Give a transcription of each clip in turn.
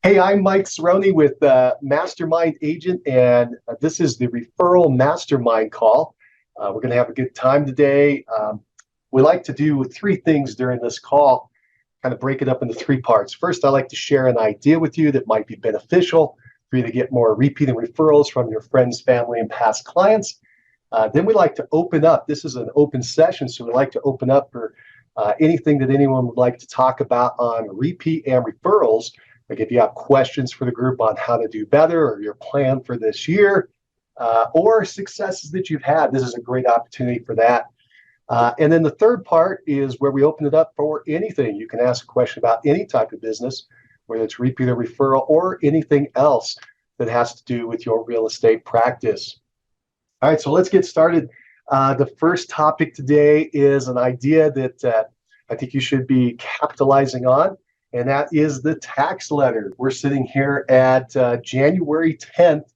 Hey, I'm Mike Cerrone with Mastermind Agent, and this is the Referral Mastermind Call. We're going to have a good time today. We like to do three things during this call, kind of break it up into three parts. First, I like to share an idea with you that might be beneficial for you to get more repeating referrals from your friends, family, and past clients. Then we like to open up. This is an open session, so we like to open up for anything that anyone would like to talk about on repeat and referrals. Like if you have questions for the group on how to do better or your plan for this year or successes that you've had, this is a great opportunity for that. And then the third part is where we open it up for anything. You can ask a question about any type of business, whether it's repeat or referral or anything else that has to do with your real estate practice. All right, so let's get started. The first topic today is an idea that I think you should be capitalizing on, and that is the tax letter. We're sitting here at January 10th,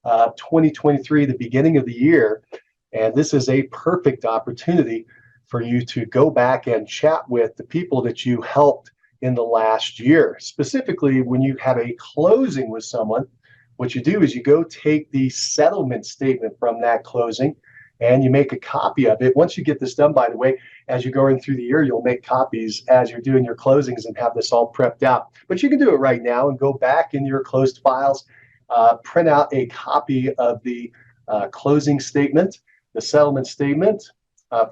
2023, the beginning of the year, and this is a perfect opportunity for you to go back and chat with the people that you helped in the last year. Specifically, when you have a closing with someone, what you do is you go take the settlement statement from that closing and you make a copy of it. Once you get this done, by the way, as you go in through the year, you'll make copies as you're doing your closings and have this all prepped out. But you can do it right now and go back in your closed files, print out a copy of the closing statement, the settlement statement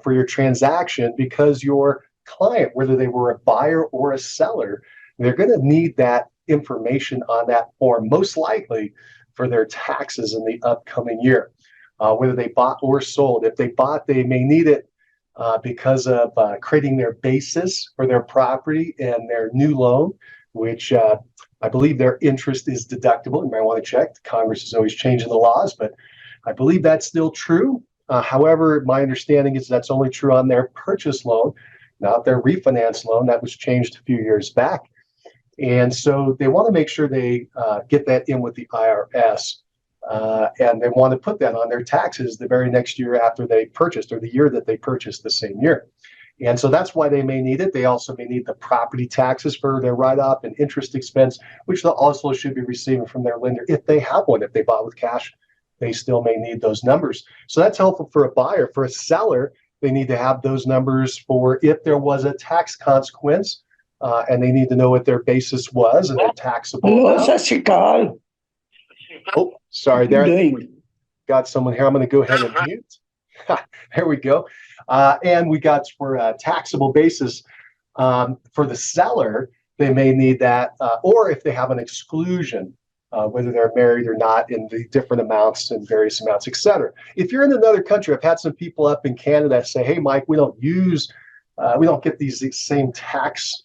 for your transaction, because your client, whether they were a buyer or a seller, they're going to need that information on that form, most likely for their taxes in the upcoming year. Whether they bought or sold. If they bought, they may need it because of creating their basis for their property and their new loan, which I believe their interest is deductible. You might want to check. Congress is always changing the laws, but I believe that's still true. However, my understanding is that's only true on their purchase loan, not their refinance loan. That was changed a few years back. And so they want to make sure they get that in with the IRS. And they want to put that on their taxes the very next year after they purchased, or the year that they purchased the same year. And so that's why they may need it. They also may need the property taxes for their write-off and interest expense, which they also should be receiving from their lender if they have one. If they bought with cash, they still may need those numbers. So that's helpful for a buyer. For a seller, they need to have those numbers for if there was a tax consequence, and they need to know what their basis was and their taxable Hello, amount. Sat Shri Akal. Oh, sorry there. I think we got someone here. I'm going to go ahead and mute. There we go. And we got for a taxable basis for the seller, they may need that, or if they have an exclusion, whether they're married or not, in the different amounts and various amounts, et cetera. If you're in another country, I've had some people up in Canada say, hey, Mike, we don't get these same tax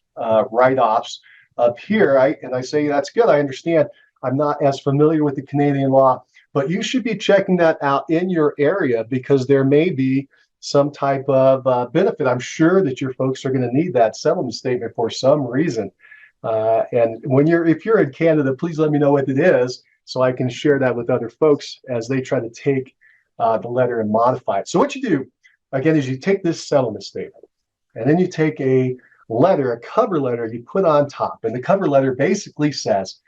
write-offs up here. And I say, that's good. I understand. I'm not as familiar with the Canadian law, but you should be checking that out in your area because there may be some type of benefit. I'm sure that your folks are going to need that settlement statement for some reason. And if you're in Canada, please let me know what it is so I can share that with other folks as they try to take the letter and modify it. So what you do, again, is you take this settlement statement and then you take a cover letter you put on top. And the cover letter basically says,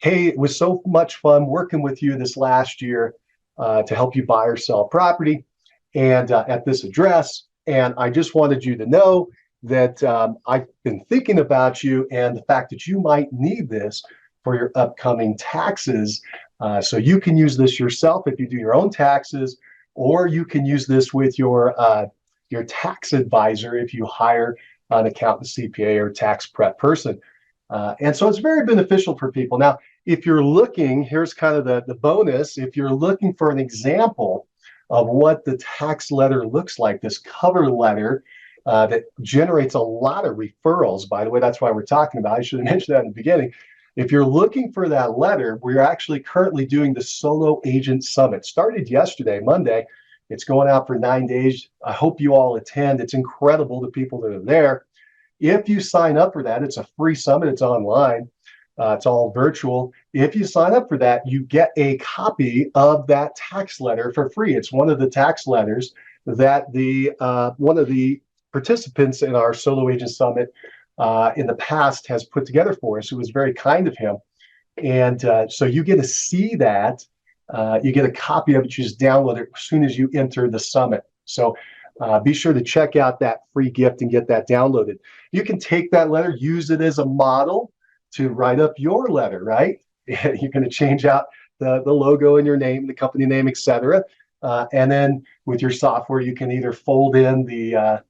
hey, it was so much fun working with you this last year to help you buy or sell property and at this address. And I just wanted you to know that I've been thinking about you and the fact that you might need this for your upcoming taxes. So you can use this yourself if you do your own taxes, or you can use this with your tax advisor if you hire an accountant, CPA, or tax prep person. And so it's very beneficial for people. Now, if you're looking, here's kind of the bonus. If you're looking for an example of what the tax letter looks like, this cover letter that generates a lot of referrals, by the way, that's why we're talking about it. I should have mentioned that in the beginning. If you're looking for that letter, we're actually currently doing the Solo Agent Summit. Started yesterday, Monday. It's going out for 9 days. I hope you all attend. It's incredible, the people that are there. If you sign up for that, it's a free summit. It's online. It's all virtual. If you sign up for that, you get a copy of that tax letter for free. It's one of the tax letters that one of the participants in our Solo Agent Summit in the past has put together for us. It was very kind of him. And so you get to see that. You get a copy of it. You just download it as soon as you enter the summit. So be sure to check out that free gift and get that downloaded. You can take that letter, use it as a model to write up your letter, right? You're going to change out the logo and your name, the company name, etc. And then with your software, you can either fold in the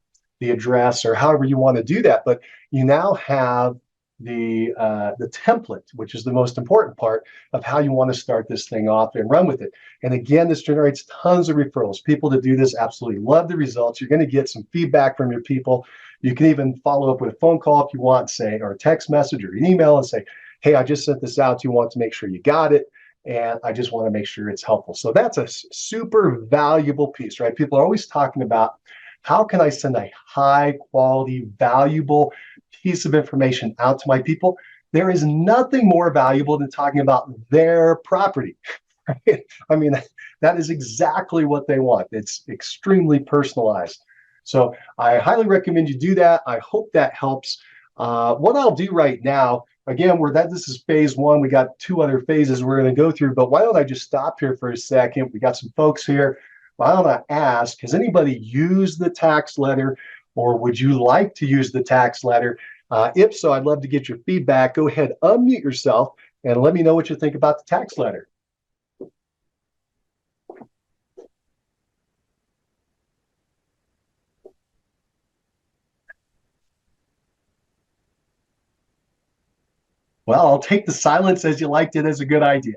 address or however you want to do that. But you now have the template, which is the most important part of how you want to start this thing off and run with it. And again, this generates tons of referrals. People that do this absolutely love the results. You're going to get some feedback from your people. You can even follow up with a phone call if you want, say, or a text message or an email and say, hey, I just sent this out to you, want to make sure you got it. And I just want to make sure it's helpful. So that's a super valuable piece, right? People are always talking about how can I send a high quality, valuable piece of information out to my people? There is nothing more valuable than talking about their property. Right? I mean, that is exactly what they want. It's extremely personalized. So I highly recommend you do that. I hope that helps. What I'll do right now, again, this is phase one. We got 2 other phases we're going to go through, but why don't I just stop here for a second? We got some folks here. Why don't I ask, has anybody used the tax letter, or would you like to use the tax letter? If so, I'd love to get your feedback. Go ahead, unmute yourself, and let me know what you think about the tax letter. Well, I'll take the silence as you liked it as a good idea.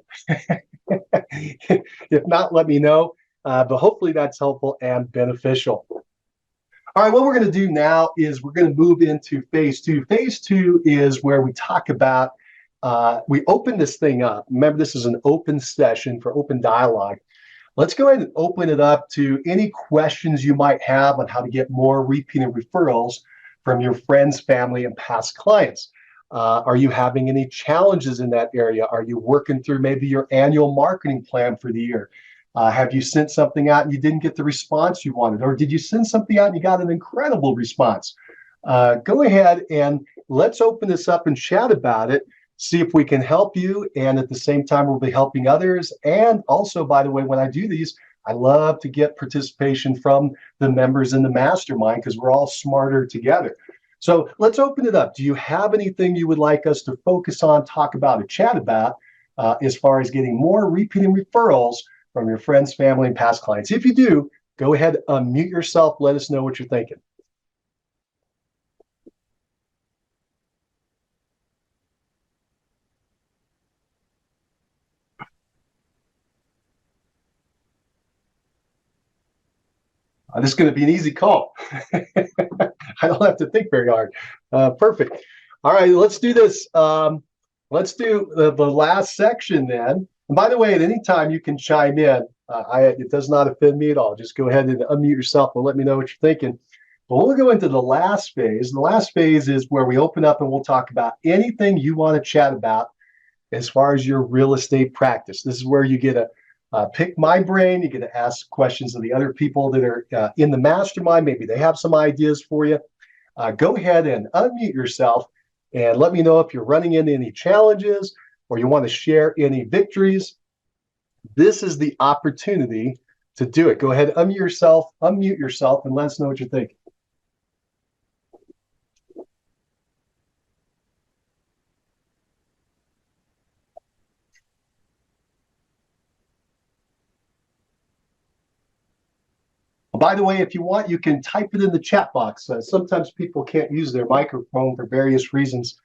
If not, let me know. But hopefully that's helpful and beneficial. All right, what we're going to do now is we're going to move into phase 2. Phase 2 is where we talk about, we open this thing up. Remember, this is an open session for open dialogue. Let's go ahead and open it up to any questions you might have on how to get more repeating referrals from your friends, family, and past clients. Are you having any challenges in that area? Are you working through maybe your annual marketing plan for the year? Have you sent something out and you didn't get the response you wanted? Or did you send something out and you got an incredible response? Go ahead and let's open this up and chat about it, see if we can help you. And at the same time, we'll be helping others. And also, by the way, when I do these, I love to get participation from the members in the mastermind because we're all smarter together. So let's open it up. Do you have anything you would like us to focus on, talk about, or chat about as far as getting more repeating referrals from your friends, family, and past clients? If you do, go ahead, unmute yourself. Let us know what you're thinking. This is going to be an easy call. I don't have to think very hard. Perfect. All right, let's do this. Let's do the last section then. And by the way, at any time you can chime in. It does not offend me at all. Just go ahead and unmute yourself and let me know what you're thinking. But we'll go into the last phase. The last phase is where we open up and we'll talk about anything you want to chat about as far as your real estate practice. This is where you get to pick my brain. You get to ask questions of the other people that are in the mastermind. Maybe they have some ideas for you. Go ahead and unmute yourself and let me know if you're running into any challenges or you want to share any victories. This is the opportunity to do it. Go ahead, unmute yourself, and let us know what you think. By the way, if you want, you can type it in the chat box. Sometimes people can't use their microphone for various reasons.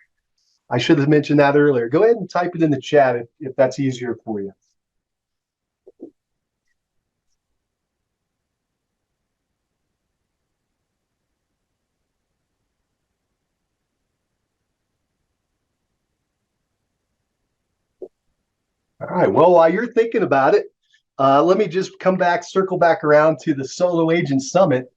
I should have mentioned that earlier. Go ahead and type it in the chat if that's easier for you. All right, well, while you're thinking about it, let me just circle back around to the Solo Agent Summit.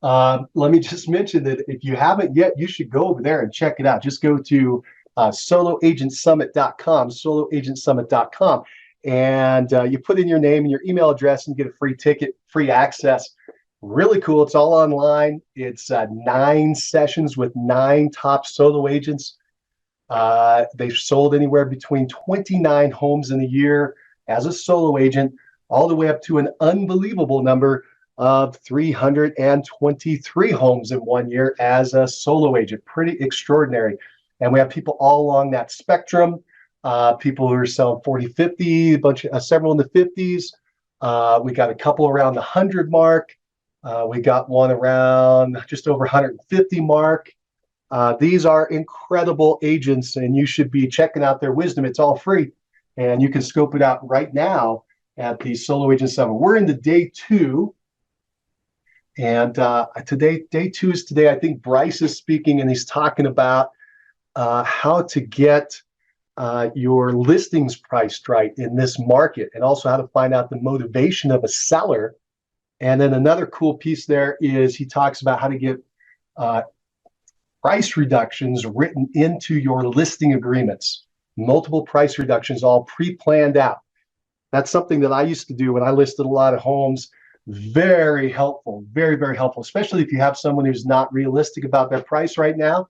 Let me just mention that if you haven't yet, you should go over there and check it out. Just go to soloagentsummit.com, and you put in your name and your email address and get a free ticket, free access. Really cool. It's all online. It's 9 sessions with 9 top solo agents. They've sold anywhere between 29 homes in a year as a solo agent, all the way up to an unbelievable number of 323 homes in 1 year as a solo agent. Pretty extraordinary. And we have people all along that spectrum. People who are selling 40, 50, several in the 50s. We got a couple around the 100 mark. We got one around just over 150 mark. These are incredible agents, and you should be checking out their wisdom. It's all free, and you can scope it out right now at the Solo Agent Summit. We're into day 2, and day 2 is today. I think Bryce is speaking, and he's talking about how to get your listings priced right in this market, and also how to find out the motivation of a seller. And then another cool piece there is he talks about how to get price reductions written into your listing agreements. Multiple price reductions, all pre-planned out. That's something that I used to do when I listed a lot of homes. Very helpful, very, very helpful, especially if you have someone who's not realistic about their price right now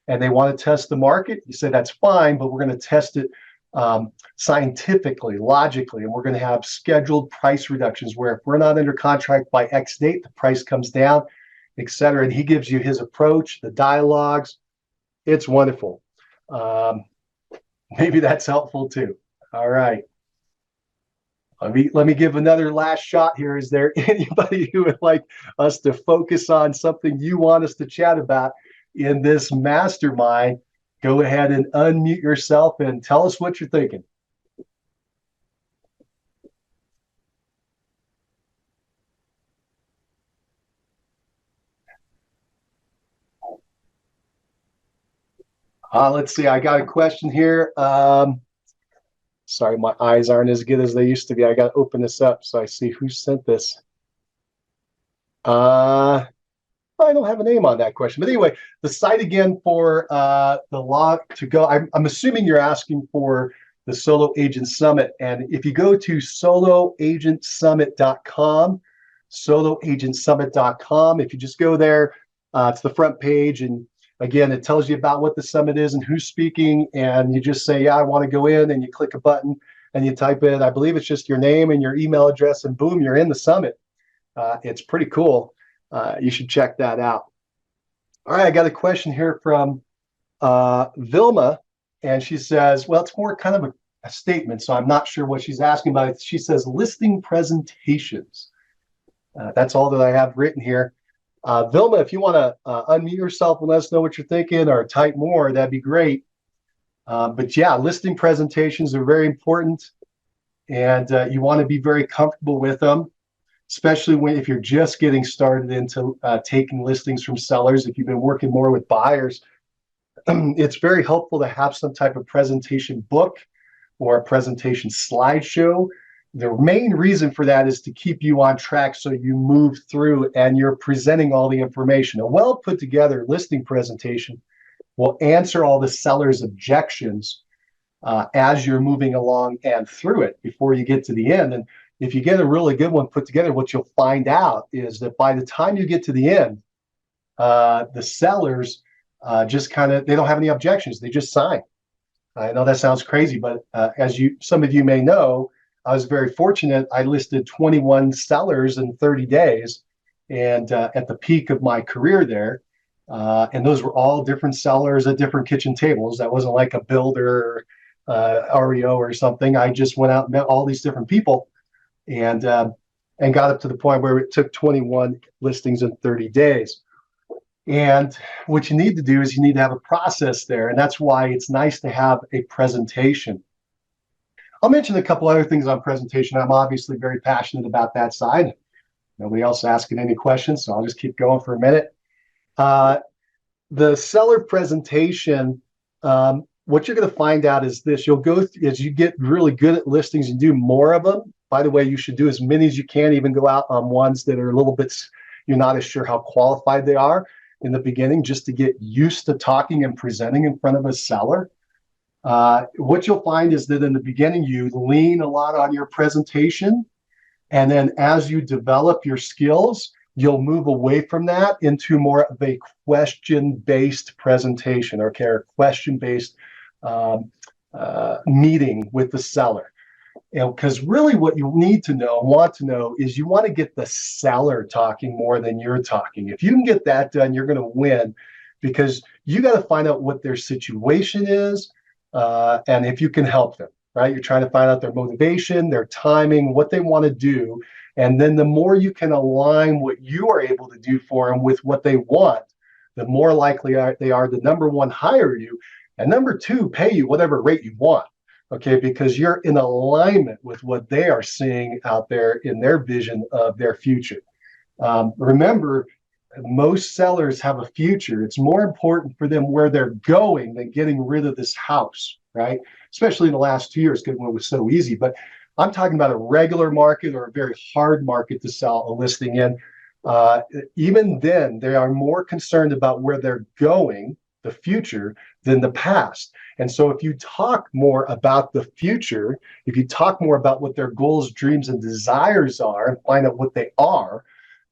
and they want to test the market. You say, that's fine, but we're going to test it scientifically, logically, and we're going to have scheduled price reductions where if we're not under contract by X date, the price comes down, etc. And he gives you his approach, the dialogues. It's wonderful. Maybe that's helpful too. All right. Let me give another last shot here. Is there anybody who would like us to focus on something you want us to chat about in this mastermind? Go ahead and unmute yourself and tell us what you're thinking. Let's see. I got a question here. Sorry, my eyes aren't as good as they used to be. I got to open this up so I see who sent this. I don't have a name on that question. But anyway, the site again for the log to go. I'm assuming you're asking for the Solo Agent Summit. And if you go to soloagentsummit.com, soloagentsummit.com, if you just go there, it's the front page. And again, it tells you about what the summit is and who's speaking. And you just say, yeah, I want to go in, and you click a button and you type in, I believe it's just your name and your email address, and boom, you're in the summit. It's pretty cool. You should check that out. All right, I got a question here from Vilma, and she says, well, it's more kind of a statement, so I'm not sure what she's asking about. She says, listing presentations. That's all that I have written here. Vilma, if you want to unmute yourself and let us know what you're thinking, or type more, that'd be great. But yeah, listing presentations are very important, and you want to be very comfortable with them, especially if you're just getting started into taking listings from sellers. If you've been working more with buyers, it's very helpful to have some type of presentation book or a presentation slideshow. The main reason for that is to keep you on track so you move through and you're presenting all the information. A well put together listing presentation will answer all the seller's objections as you're moving along and through it before you get to the end. And if you get a really good one put together, what you'll find out is that by the time you get to the end, the sellers just they don't have any objections. They just sign. I know that sounds crazy, but as some of you may know, I was very fortunate. I listed 21 sellers in 30 days, and at the peak of my career there, and those were all different sellers at different kitchen tables. That wasn't like a builder, REO or something. I just went out and met all these different people, and got up to the point where it took 21 listings in 30 days. And what you need to do is you need to have a process there, and that's why it's nice to have a presentation. I'll mention a couple other things on presentation. I'm obviously very passionate about that side. Nobody else asking any questions, so I'll just keep going for a minute. The seller presentation, what you're going to find out is this. You'll go through, as you get really good at listings and do more of them. By the way, you should do as many as you can, even go out on ones that are a little bit, you're not as sure how qualified they are in the beginning, just to get used to talking and presenting in front of a seller. What you'll find is that in the beginning, you lean a lot on your presentation. And then as you develop your skills, you'll move away from that into more of a question-based presentation, okay, or question-based meeting with the seller. Because really what you need to know, want to know, is you want to get the seller talking more than you're talking. If you can get that done, you're going to win, because you got to find out what their situation is, and if you can help them, right? You're trying to find out their motivation, their timing, what they want to do. And then the more you can align what you are able to do for them with what they want, the more likely they are to, number one, hire you, and number two, pay you whatever rate you want. Okay, because you're in alignment with what they are seeing out there in their vision of their future. Remember, most sellers have a future. It's more important for them where they're going than getting rid of this house, right? Especially in the last 2 years, because it was so easy. But I'm talking about a regular market or a very hard market to sell a listing in. Even then, they are more concerned about where they're going, the future, than the past. And so if you talk more about the future, if you talk more about what their goals, dreams, and desires are, and find out what they are,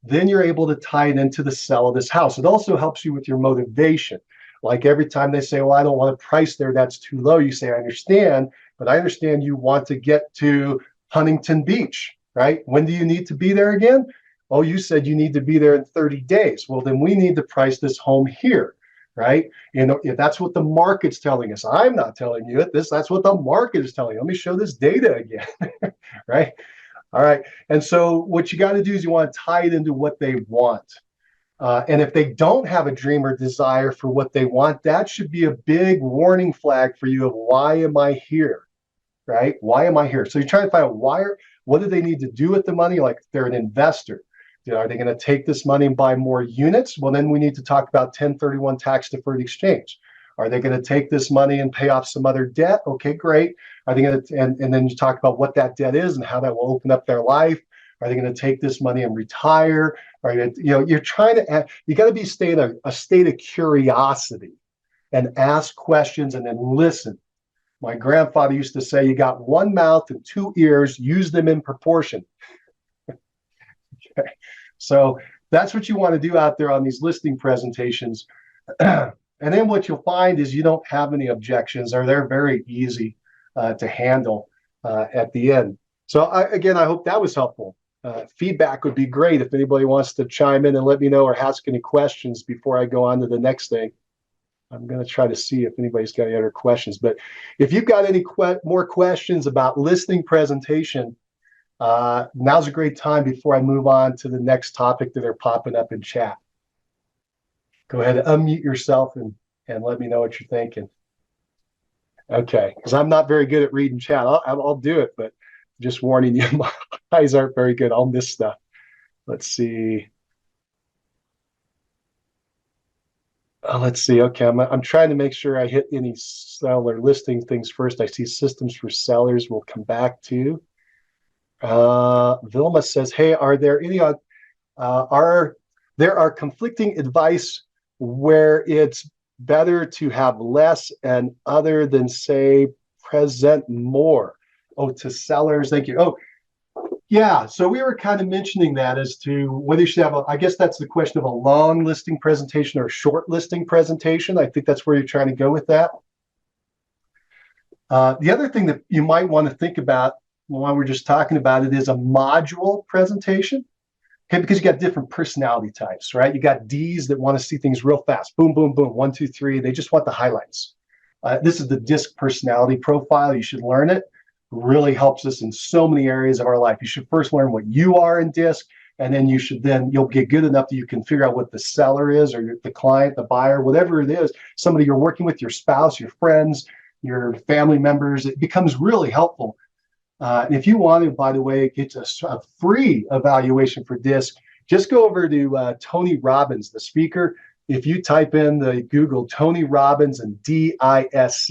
then you're able to tie it into the sell of this house. It also helps you with your motivation. Like every time they say, well, I don't want to price there, that's too low. You say, I understand, but I understand you want to get to Huntington Beach, right? When do you need to be there again? Oh, you said you need to be there in 30 days. Well, then we need to price this home here. Right? You know, if that's what the market's telling us, I'm not telling you it. That's what the market is telling you. Let me show this data again. Right? All right. And so what you got to do is you want to tie it into what they want. And if they don't have a dream or desire for what they want, that should be a big warning flag for you of, why am I here? Right? Why am I here? So you're trying to find out what do they need to do with the money? Like, if they're an investor, are they going to take this money and buy more units? Well, then we need to talk about 1031 tax deferred exchange. Are they going to take this money and pay off some other debt? Okay, great. Are they going to, and then you talk about what that debt is and how that will open up their life. Are they going to take this money and retire? Are you, you're trying to, you got to be a state of curiosity and ask questions and then listen. My grandfather used to say, you got one mouth and two ears, use them in proportion. Okay. So that's what you want to do out there on these listing presentations. And then what you'll find is you don't have any objections, or they're very easy to handle at the end. So again, I hope that was helpful. Feedback would be great if anybody wants to chime in and let me know or ask any questions before I go on to the next thing. I'm going to try to see if anybody's got any other questions. But if you've got any more questions about listing presentation, now's a great time before I move on to the next topic that are popping up in chat. Go ahead and unmute yourself and let me know what you're thinking. Okay, because I'm not very good at reading chat. I'll do it, but just warning you, my eyes aren't very good. I'll miss stuff. Let's see. Let's see. Okay, I'm trying to make sure I hit any seller listing things first. I see systems for sellers we'll come back to. Vilma says, hey, are there any there are conflicting advice where it's better to have less and other than say present more? Oh, to sellers. Thank you. Oh, yeah. So we were kind of mentioning that as to whether you should have I guess that's the question of a long listing presentation or a short listing presentation. I think that's where you're trying to go with that. The other thing that you might want to think about while we're just talking about it is a module presentation. Okay, because you got different personality types, right? You got Ds that want to see things real fast. Boom, boom, boom. 1, 2, 3. They just want the highlights. This is the DISC personality profile. You should learn it. It really helps us in so many areas of our life. You should first learn what you are in DISC, and then you'll get good enough that you can figure out what the seller is, or the client, the buyer, whatever it is, somebody you're working with, your spouse, your friends, your family members. It becomes really helpful. And if you want to, by the way, get a free evaluation for DISC, just go over to Tony Robbins, the speaker. If you type in the Google Tony Robbins and DISC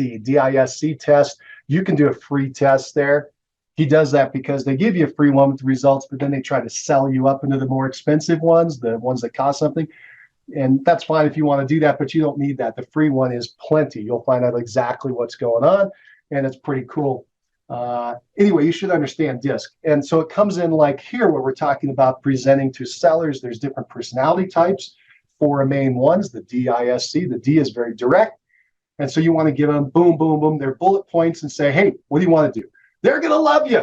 test, you can do a free test there. He does that because they give you a free one with the results, but then they try to sell you up into the more expensive ones, the ones that cost something. And that's fine if you want to do that, but you don't need that. The free one is plenty. You'll find out exactly what's going on, and it's pretty cool. Anyway, you should understand DISC. And so it comes in like here where we're talking about presenting to sellers. There's different personality types, 4 main ones, the DISC. The D is very direct. And so you want to give them boom, boom, boom, their bullet points and say, hey, what do you want to do? They're going to love you,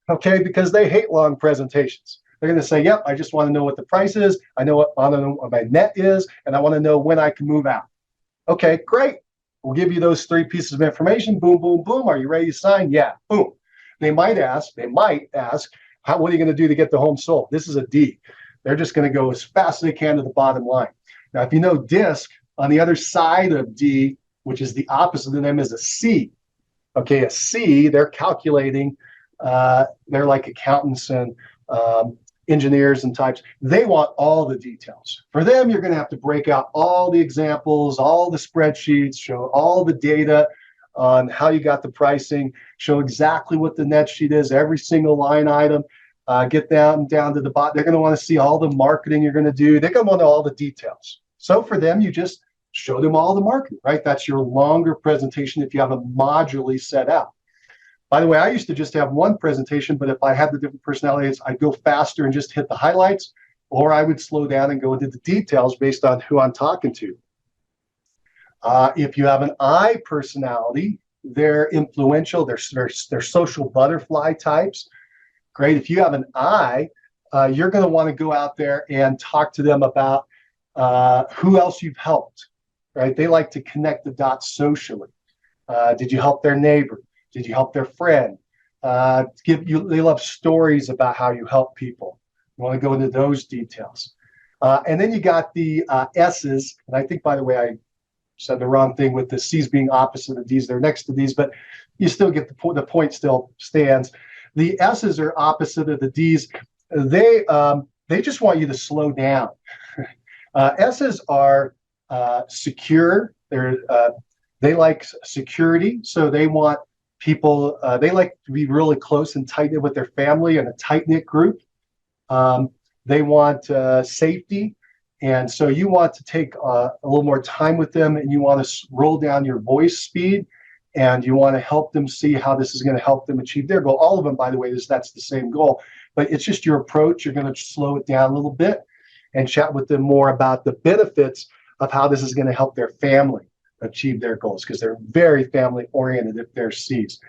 okay, because they hate long presentations. They're going to say, yep, I just want to know what the price is. I want to know what my net is, and I want to know when I can move out. Okay, great. We'll give you those 3 pieces of information. Boom, boom, boom. Are you ready to sign? Yeah, boom. They might ask, what are you going to do to get the home sold? This is a D. They're just going to go as fast as they can to the bottom line. Now, if you know DISC, on the other side of D, which is the opposite of them, is a C. Okay, a C, they're calculating. They're like accountants and engineers and types. They want all the details. For them, you're going to have to break out all the examples, all the spreadsheets, show all the data on how you got the pricing, show exactly what the net sheet is, every single line item, get down to the bottom. They're going to want to see all the marketing you're going to do. They're going to want to know all the details. So for them, you just show them all the marketing, right? That's your longer presentation if you have a modularly set out. By the way, I used to just have one presentation, but if I had the different personalities, I'd go faster and just hit the highlights, or I would slow down and go into the details based on who I'm talking to. If you have an I personality, they're influential, they're social butterfly types. Great. If you have an I, you're going to want to go out there and talk to them about who else you've helped, right? They like to connect the dots socially. Did you help their neighbor? Did you help their friend? They love stories about how you help people. You want to go into those details. And then you got the S's. And I think, by the way, I said the wrong thing with the C's being opposite of D's. They're next to D's, but you still get the point still stands. The S's are opposite of the D's. They just want you to slow down. S's are secure. They like security, so they want people, they like to be really close and tight-knit with their family in a tight-knit group. They want safety, and so you want to take a little more time with them, and you want to roll down your voice speed, and you want to help them see how this is going to help them achieve their goal. All of them, by the way, that's the same goal, but it's just your approach. You're going to slow it down a little bit and chat with them more about the benefits of how this is going to help their family achieve their goals, because they're very family oriented if they're C's.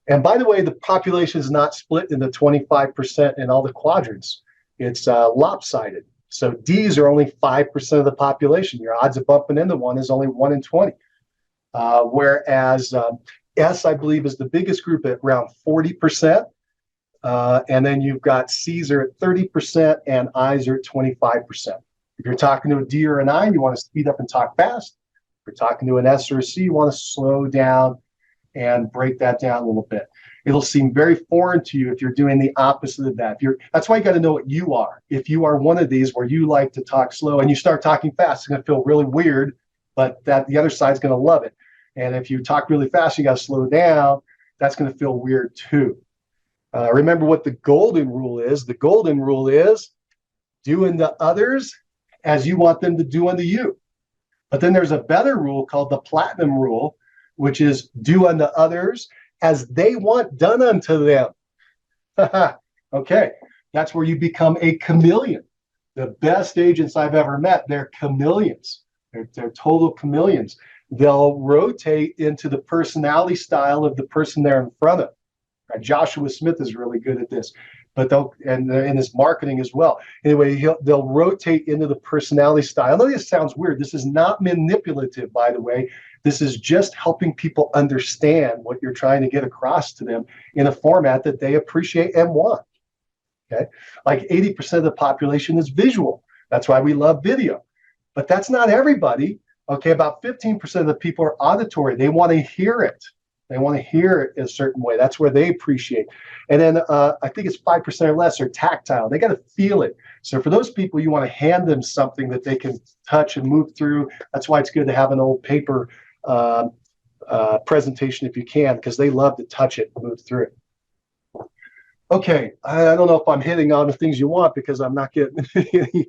And by the way, the population is not split into 25% in all the quadrants. It's lopsided. So D's are only 5% of the population. Your odds of bumping into one is only 1 in 20. Whereas S, I believe, is the biggest group at around 40%. And then you've got C's are at 30% and I's are at 25%. If you're talking to a D or an I, you want to speed up and talk fast. If you're talking to an S or a C, you want to slow down and break that down a little bit. It'll seem very foreign to you if you're doing the opposite of that. That's why you got to know what you are. If you are one of these where you like to talk slow and you start talking fast, it's going to feel really weird, but the other side's going to love it. And if you talk really fast, you got to slow down. That's going to feel weird too. Remember what the golden rule is. The golden rule is do unto others as you want them to do unto you. But then there's a better rule called the platinum rule, which is do unto others as they want done unto them. Okay, that's where you become a chameleon. The best agents I've ever met, they're chameleons. They're total chameleons. They'll rotate into the personality style of the person they're in front of. Right? Joshua Smith is really good at this, but in his marketing as well. Anyway, they'll rotate into the personality style. I know this sounds weird. This is not manipulative, by the way. This is just helping people understand what you're trying to get across to them in a format that they appreciate and want. Okay, like 80% of the population is visual. That's why we love video. But that's not everybody. Okay, about 15% of the people are auditory. They want to hear it. They want to hear it in a certain way. That's where they appreciate. And then I think it's 5% or less are tactile. They got to feel it. So for those people, you want to hand them something that they can touch and move through. That's why it's good to have an old paper presentation if you can, because they love to touch it and move through it. Okay, I don't know if I'm hitting on the things you want because I'm not getting any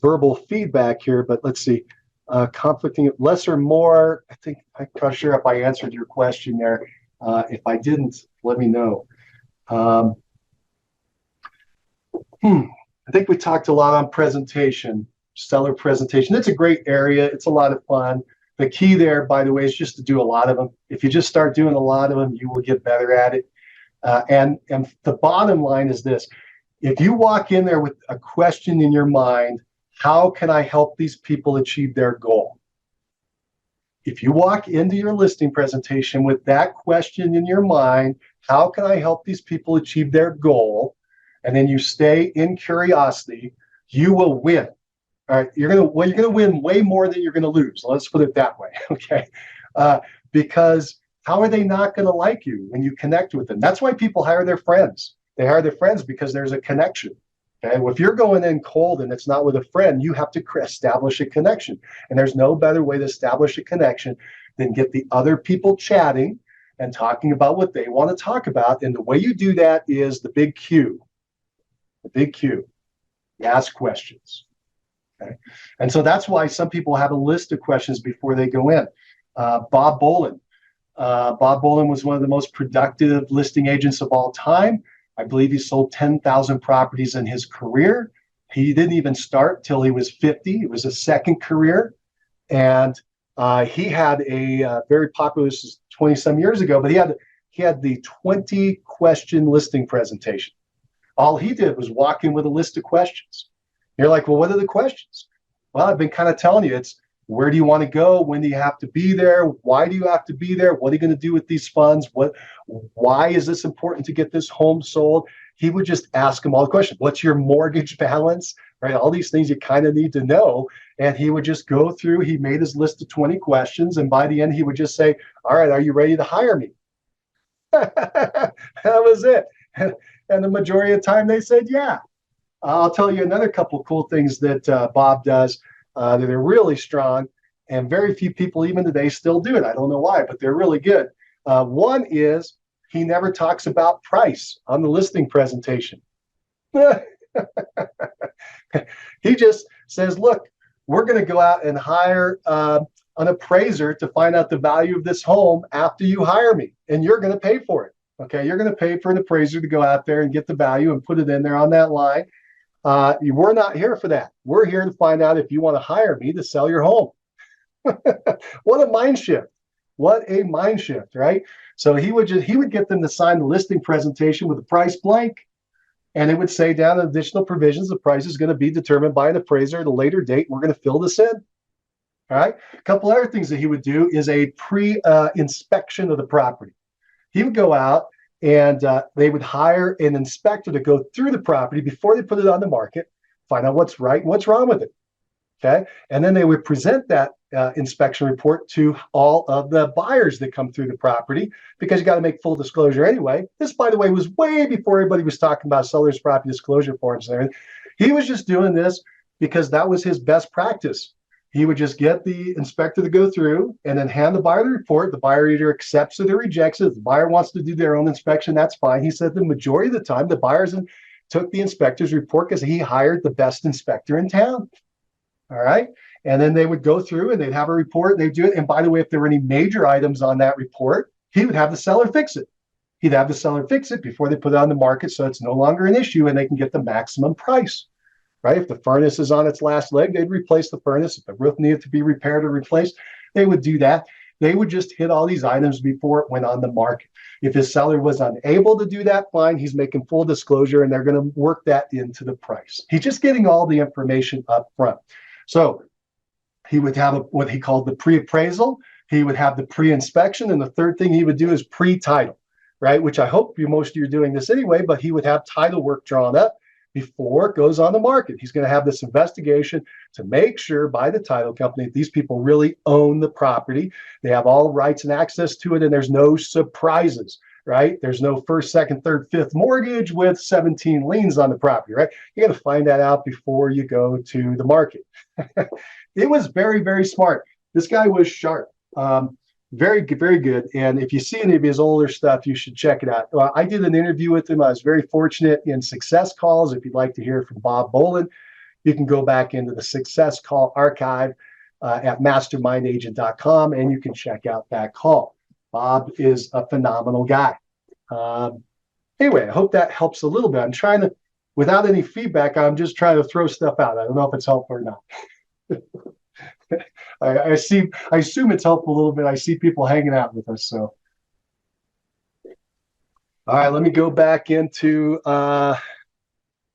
verbal feedback here, but let's see. Conflicting, less or more. I think I'm not sure if I answered your question there. If I didn't, let me know. I think we talked a lot on presentation, seller presentation. It's a great area. It's a lot of fun. The key there, by the way, is just to do a lot of them. If you just start doing a lot of them, you will get better at it. And the bottom line is this. If you walk in there with a question in your mind, how can I help these people achieve their goal? If you walk into your listing presentation with that question in your mind, how can I help these people achieve their goal? And then you stay in curiosity, you will win. All right, you're gonna win way more than you're gonna lose. Let's put it that way, okay? Because how are they not gonna like you when you connect with them? That's why people hire their friends. They hire their friends because there's a connection. Okay, well, if you're going in cold and it's not with a friend, you have to establish a connection. And there's no better way to establish a connection than get the other people chatting and talking about what they want to talk about. And the way you do that is the big Q. The big Q. You ask questions. Okay. And so that's why some people have a list of questions before they go in. Bob Bolin. Bob Bolin was one of the most productive listing agents of all time. I believe he sold 10,000 properties in his career. He didn't even start till he was 50. It was a second career. And he had a very popular, this is 20 some years ago, but he had the 20 question listing presentation. All he did was walk in with a list of questions. You're like, well, what are the questions? Well, I've been kind of telling you, it's where do you want to go? When do you have to be there? Why do you have to be there? What are you going to do with these funds? Why is this important to get this home sold? He would just ask him all the questions. What's your mortgage balance? Right? All these things you kind of need to know. And he would just go through, he made his list of 20 questions. And by the end, he would just say, all right, are you ready to hire me? That was it. And the majority of the time they said, yeah. I'll tell you another couple of cool things that Bob does that are really strong, and very few people even today still do it. I don't know why, but they're really good. One is he never talks about price on the listing presentation. He just says, look, we're going to go out and hire an appraiser to find out the value of this home after you hire me, and you're going to pay for it. Okay, you're going to pay for an appraiser to go out there and get the value and put it in there on that line. We're not here for that. We're here to find out if you want to hire me to sell your home. What a mind shift. What a mind shift, right? So he would get them to sign the listing presentation with the price blank, and it would say down additional provisions, the price is going to be determined by an appraiser at a later date. We're going to fill this in. All right. A couple other things that he would do is a pre-inspection of the property. He would go out and they would hire an inspector to go through the property before they put it on the market, find out what's right and what's wrong with it. Okay. And then they would present that inspection report to all of the buyers that come through the property, because you got to make full disclosure anyway. This, by the way, was way before everybody was talking about seller's property disclosure forms and everything. He was just doing this because that was his best practice. He would just get the inspector to go through and then hand the buyer the report. The buyer either accepts it or rejects it. If the buyer wants to do their own inspection, that's fine. He said the majority of the time, the buyers took the inspector's report because he hired the best inspector in town. All right. And then they would go through and they'd have a report and they'd do it. And by the way, if there were any major items on that report, he would have the seller fix it. He'd have the seller fix it before they put it on the market, so it's no longer an issue and they can get the maximum price. Right? If the furnace is on its last leg, they'd replace the furnace. If the roof needed to be repaired or replaced, they would do that. They would just hit all these items before it went on the market. If his seller was unable to do that, fine, he's making full disclosure and they're going to work that into the price. He's just getting all the information up front. So he would have what he called the pre-appraisal. He would have the pre-inspection. And the third thing he would do is pre-title, right? Which I hope most of you are doing this anyway, but he would have title work drawn up before it goes on the market. He's going to have this investigation to make sure by the title company that these people really own the property. They have all rights and access to it, and there's no surprises, right? There's no first, second, third, fifth mortgage with 17 liens on the property, right? You're going to find that out before you go to the market. It was very, very smart. This guy was sharp. Very, very good. And if you see any of his older stuff, you should check it out. I did an interview with him. I was very fortunate in Success Calls. If you'd like to hear from Bob Bolin, you can go back into the Success Call archive at mastermindagent.com, and you can check out that call. Bob is a phenomenal guy. Anyway, I hope that helps a little bit. I'm trying to, without any feedback, I'm just trying to throw stuff out. I don't know if it's helpful or not. I assume it's helped a little bit. I see people hanging out with us. So, all right, let me go back into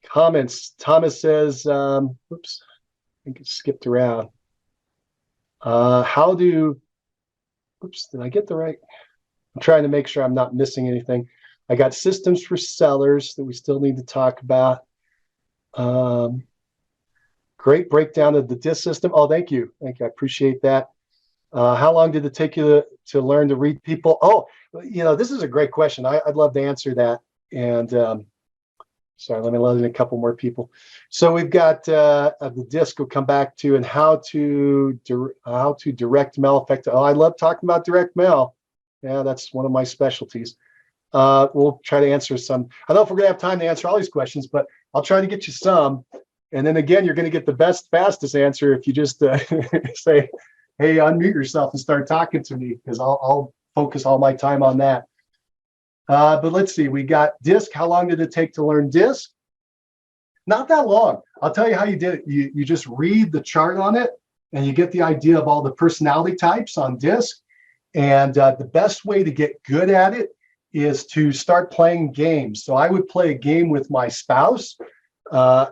comments. Thomas says, whoops, I think it skipped around. Oops, did I get the right? I'm trying to make sure I'm not missing anything. I got systems for sellers that we still need to talk about. Great breakdown of the DIS system. Oh, thank you. Thank you. I appreciate that. How long did it take you to learn to read people? Oh, this is a great question. I'd love to answer that. And sorry, let me let in a couple more people. So we've got the DISC we'll come back to, and how to direct mail effective. Oh, I love talking about direct mail. Yeah, that's one of my specialties. We'll try to answer some. I don't know if we're going to have time to answer all these questions, but I'll try to get you some. And then again, you're going to get the fastest answer if you just say, hey, unmute yourself and start talking to me, because I'll focus all my time on that. But let's see, we got DISC. How long did it take to learn DISC? Not that long. I'll tell you how you did it. You just read the chart on it, and you get the idea of all the personality types on DISC. And the best way to get good at it is to start playing games. So I would play a game with my spouse.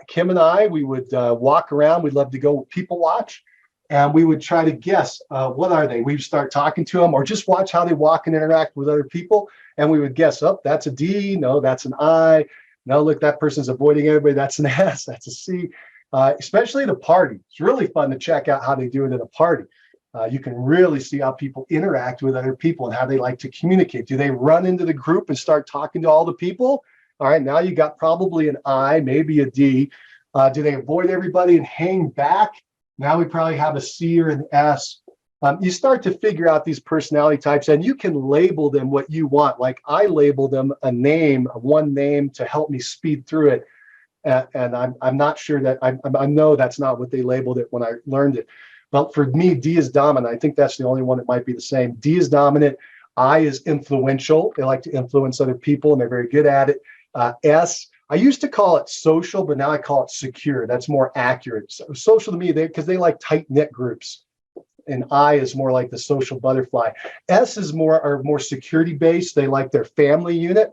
Kim and I, we would walk around. We'd love to go people watch. And we would try to guess, what are they? We'd start talking to them, or just watch how they walk and interact with other people. And we would guess, oh, that's a D. No, that's an I. No, look, that person's avoiding everybody. That's an S. That's a C. Especially at a party. It's really fun to check out how they do it at a party. You can really see how people interact with other people and how they like to communicate. Do they run into the group and start talking to all the people? All right, now you got probably an I, maybe a D. Do they avoid everybody and hang back? Now we probably have a C or an S. You start to figure out these personality types, and you can label them what you want. Like I label them one name to help me speed through it. And I'm not sure that I know that's not what they labeled it when I learned it. But for me, D is dominant. I think that's the only one that might be the same. D is dominant. I is influential. They like to influence other people, and they're very good at it. S, I used to call it social, but now I call it secure. That's more accurate. So social to me, because they like tight-knit groups. And I is more like the social butterfly. S is more security-based. They like their family unit.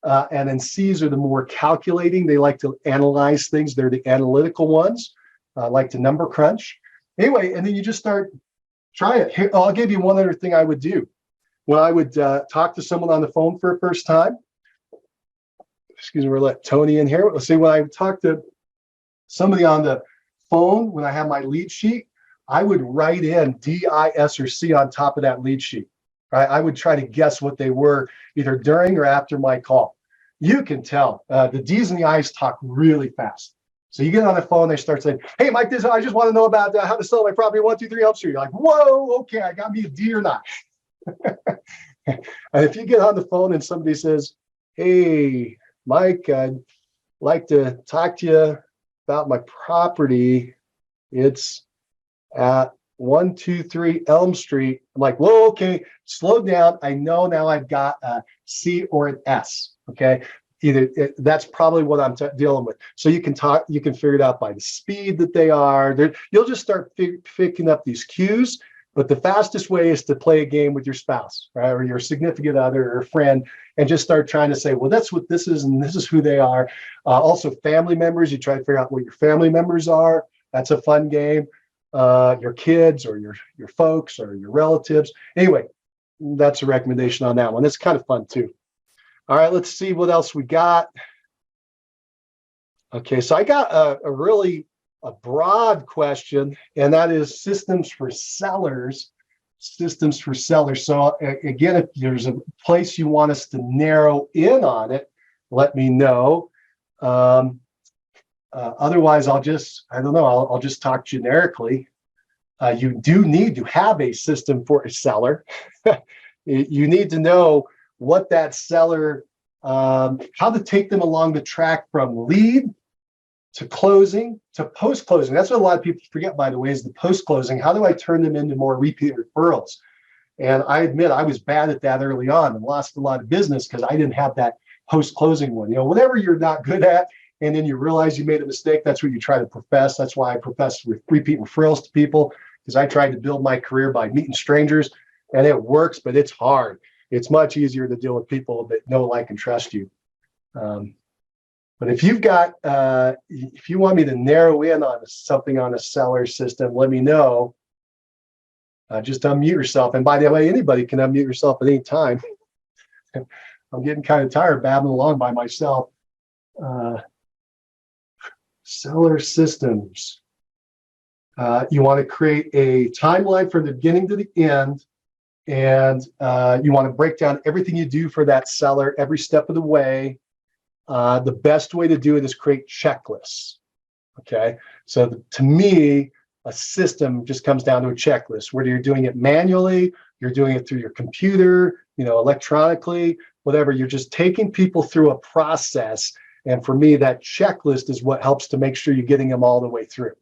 And then C's are the more calculating. They like to analyze things. They're the analytical ones, like to number crunch. Anyway, and then you just try it. Here, I'll give you one other thing I would do. When I would talk to someone on the phone for the first time, excuse me, we'll let Tony in here. Let's see, when I talk to somebody on the phone, when I have my lead sheet, I would write in D, I, S, or C on top of that lead sheet. Right? I would try to guess what they were either during or after my call. You can tell the D's and the I's talk really fast. So you get on the phone, they start saying, hey, Mike, I just want to know about how to sell my property 123 Elm Street. You're like, whoa, okay, I got me a D or not. And if you get on the phone and somebody says, hey, Mike, I'd like to talk to you about my property. It's at 123 Elm Street. I'm like, whoa, okay, slow down. I know now I've got a C or an S, okay? That's probably what I'm dealing with. So you can figure it out by the speed that they are. You'll just start picking up these cues. But the fastest way is to play a game with your spouse, right, or your significant other or friend, and just start trying to say, well, that's what this is, and this is who they are. Also, family members, you try to figure out what your family members are. That's a fun game. Your kids or your folks or your relatives. Anyway, that's a recommendation on that one. It's kind of fun too. All right, let's see what else we got. Okay, so I got a broad question, and that is systems for sellers. Systems for sellers. So again, if there's a place you want us to narrow in on it, let me know. Otherwise, I'll just talk generically. You do need to have a system for a seller. You need to know what that seller, how to take them along the track from lead to closing to post-closing. That's what a lot of people forget, by the way, is the post-closing. How do I turn them into more repeat referrals? And I admit I was bad at that early on and lost a lot of business because I didn't have that post-closing one. Whatever you're not good at, and then you realize you made a mistake, that's what you try to profess. That's why I profess repeat referrals to people. because I tried to build my career by meeting strangers, and it works, but it's hard. It's much easier to deal with people that know, like, and trust you. But if you've got, if you want me to narrow in on something on a seller system, let me know. Just unmute yourself. And by the way, anybody can unmute yourself at any time. I'm getting kind of tired babbling along by myself. Seller systems. You want to create a timeline from the beginning to the end. And you want to break down everything you do for that seller every step of the way. The best way to do it is create checklists. Okay. So to me, a system just comes down to a checklist, whether you're doing it manually, you're doing it through your computer, electronically, whatever. You're just taking people through a process. And for me, that checklist is what helps to make sure you're getting them all the way through.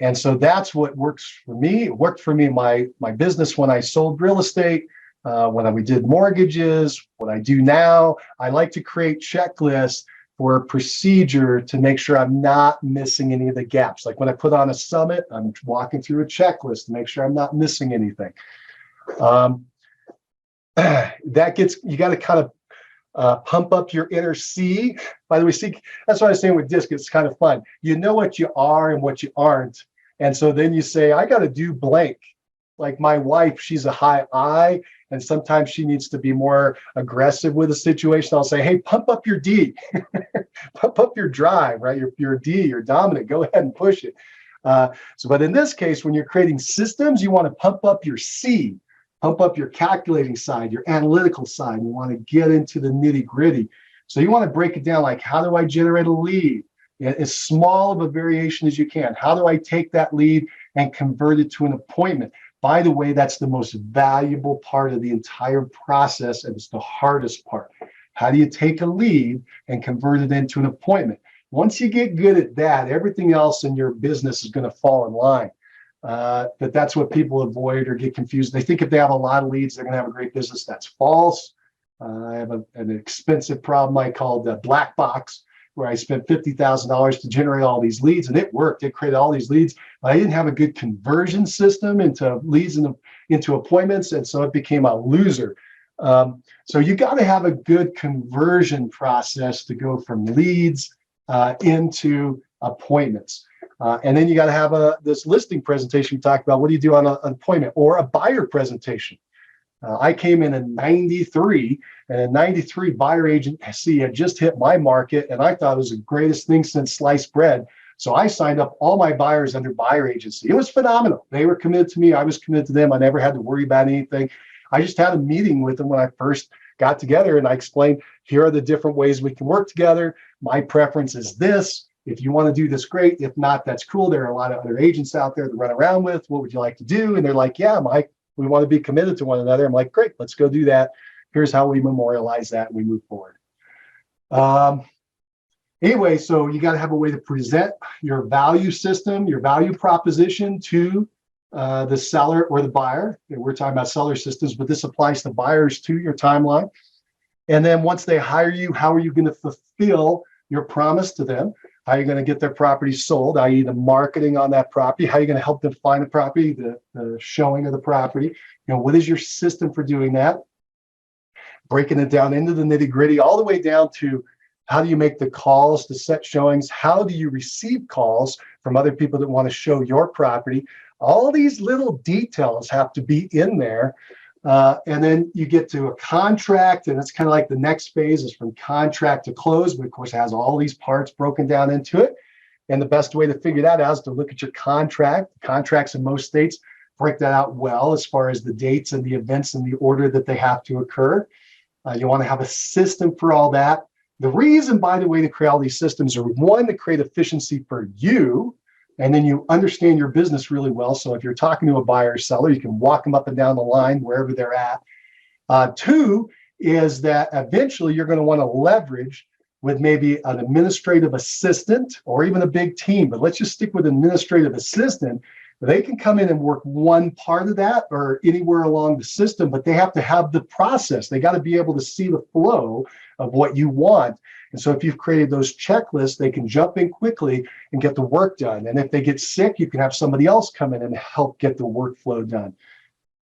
And so that's what works for me. It worked for me in my business when I sold real estate, when we did mortgages, what I do now. I like to create checklists for a procedure to make sure I'm not missing any of the gaps. Like when I put on a summit, I'm walking through a checklist to make sure I'm not missing anything. You got to kind of pump up your inner C. By the way, see, that's what I was saying with DISC. It's kind of fun. You know what you are and what you aren't. And so then you say, I got to do blank. Like my wife, she's a high I, and sometimes she needs to be more aggressive with a situation. I'll say, hey, pump up your D, pump up your drive, right? Your D, you're dominant. Go ahead and push it. But in this case, when you're creating systems, you want to pump up your C, pump up your calculating side, your analytical side. You want to get into the nitty gritty. So you want to break it down like, how do I generate a lead? As small of a variation as you can. How do I take that lead and convert it to an appointment? By the way, that's the most valuable part of the entire process, and it's the hardest part. How do you take a lead and convert it into an appointment? Once you get good at that, everything else in your business is going to fall in line. But that's what people avoid or get confused. They think if they have a lot of leads, they're going to have a great business. That's false. I have an expensive problem I call the black box, where I spent $50,000 to generate all these leads, and it worked. It created all these leads, but I didn't have a good conversion system into leads and into appointments, and so it became a loser. So you got to have a good conversion process to go from leads into appointments. And then you got to have this listing presentation we talked about. What do you do on an appointment or a buyer presentation? I came in 93, and in 93, buyer agency had just hit my market, and I thought it was the greatest thing since sliced bread. So I signed up all my buyers under buyer agency. It was phenomenal. They were committed to me. I was committed to them. I never had to worry about anything. I just had a meeting with them when I first got together, and I explained, here are the different ways we can work together. My preference is this. If you want to do this, great. If not, that's cool. There are a lot of other agents out there to run around with. What would you like to do? And they're like, yeah, Mike, we want to be committed to one another. I'm like, great, let's go do that. Here's how we memorialize that and we move forward. Anyway, so you got to have a way to present your value system, your value proposition to the seller or the buyer. And we're talking about seller systems, but this applies to buyers too, your timeline. And then once they hire you, how are you going to fulfill your promise to them? How are you going to get their property sold, i.e. the marketing on that property? How are you going to help them find the property, the showing of the property? What is your system for doing that? Breaking it down into the nitty gritty, all the way down to how do you make the calls to set showings? How do you receive calls from other people that want to show your property? All these little details have to be in there. And then you get to a contract, and it's kind of like the next phase is from contract to close, but of course it has all these parts broken down into it. And the best way to figure that out is to look at your contract. Contracts in most states break that out well as far as the dates and the events and the order that they have to occur. You want to have a system for all that. The reason, by the way, to create all these systems are, one, to create efficiency for you, and then you understand your business really well. So if you're talking to a buyer or seller, you can walk them up and down the line wherever they're at. Two is that eventually you're going to want to leverage with maybe an administrative assistant or even a big team. But let's just stick with administrative assistant, They can come in and work one part of that or anywhere along the system, but they have to have the process. They got to be able to see the flow of what you want. And so if you've created those checklists, they can jump in quickly and get the work done. And if they get sick, you can have somebody else come in and help get the workflow done.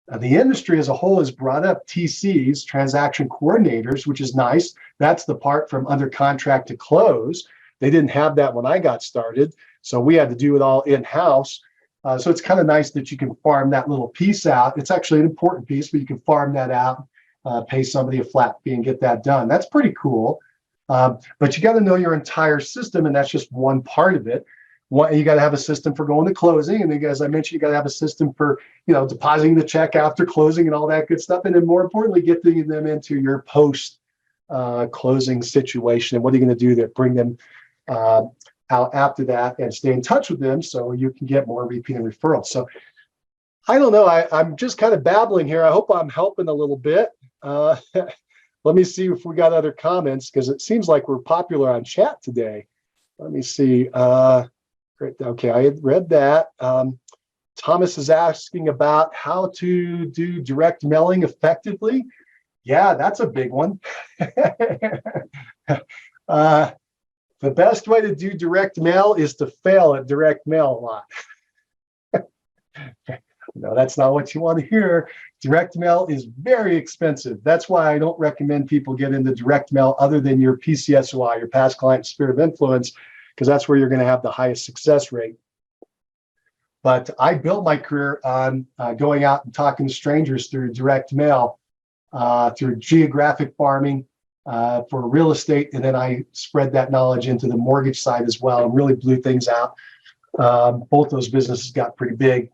The industry as a whole has brought up TCs, transaction coordinators, which is nice. That's the part from under contract to close. They didn't have that when I got started, so we had to do it all in-house. So it's kind of nice that you can farm that little piece out. It's actually an important piece, but you can farm that out, pay somebody a flat fee and get that done. That's pretty cool. But you got to know your entire system, and that's just one part of it. You got to have a system for going to closing, and then, as I mentioned, you got to have a system for depositing the check after closing and all that good stuff, and then more importantly, getting them into your post closing situation. And what are you going to do to bring them out after that and stay in touch with them so you can get more repeat and referrals? So I don't know. I'm just kind of babbling here. I hope I'm helping a little bit. Let me see if we got other comments, because it seems like we're popular on chat today. Let me see. Great. Okay, I had read that. Thomas is asking about how to do direct mailing effectively. Yeah, that's a big one. The best way to do direct mail is to fail at direct mail a lot. No, that's not what you want to hear. Direct mail is very expensive. That's why I don't recommend people get into direct mail other than your PCSOI, your past client sphere of influence, because that's where you're going to have the highest success rate. But I built my career on going out and talking to strangers through direct mail, through geographic farming for real estate. And then I spread that knowledge into the mortgage side as well and really blew things out. Both those businesses got pretty big,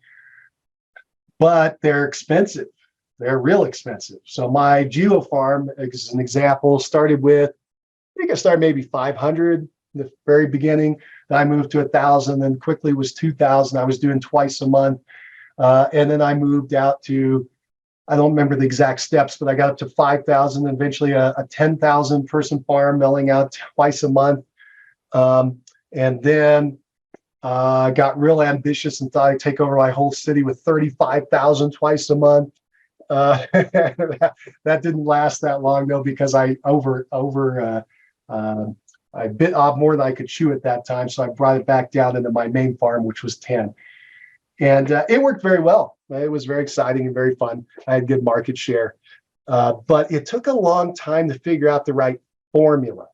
but they're expensive. They're real expensive. So my Geo farm, as an example, started with, I think I started maybe 500 in the very beginning. Then I moved to 1,000, then quickly was 2,000. I was doing twice a month. And then I moved out to, I don't remember the exact steps, but I got up to 5,000, and eventually a 10,000 person farm mailing out twice a month. And then got real ambitious and thought I'd take over my whole city with 35,000 twice a month. That didn't last that long though, because I bit off more than I could chew at that time. So I brought it back down into my main farm, which was 10. And it worked very well. It was very exciting and very fun. I had good market share. But it took a long time to figure out the right formula.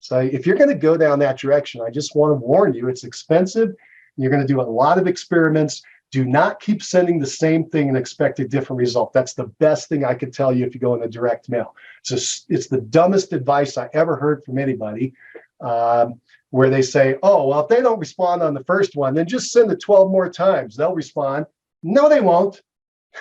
So if you're going to go down that direction, I just want to warn you, it's expensive. You're going to do a lot of experiments. Do not keep sending the same thing and expect a different result. That's the best thing I could tell you if you go into direct mail. It's the dumbest advice I ever heard from anybody, where they say, oh, well, if they don't respond on the first one, then just send it 12 more times. They'll respond. No, they won't.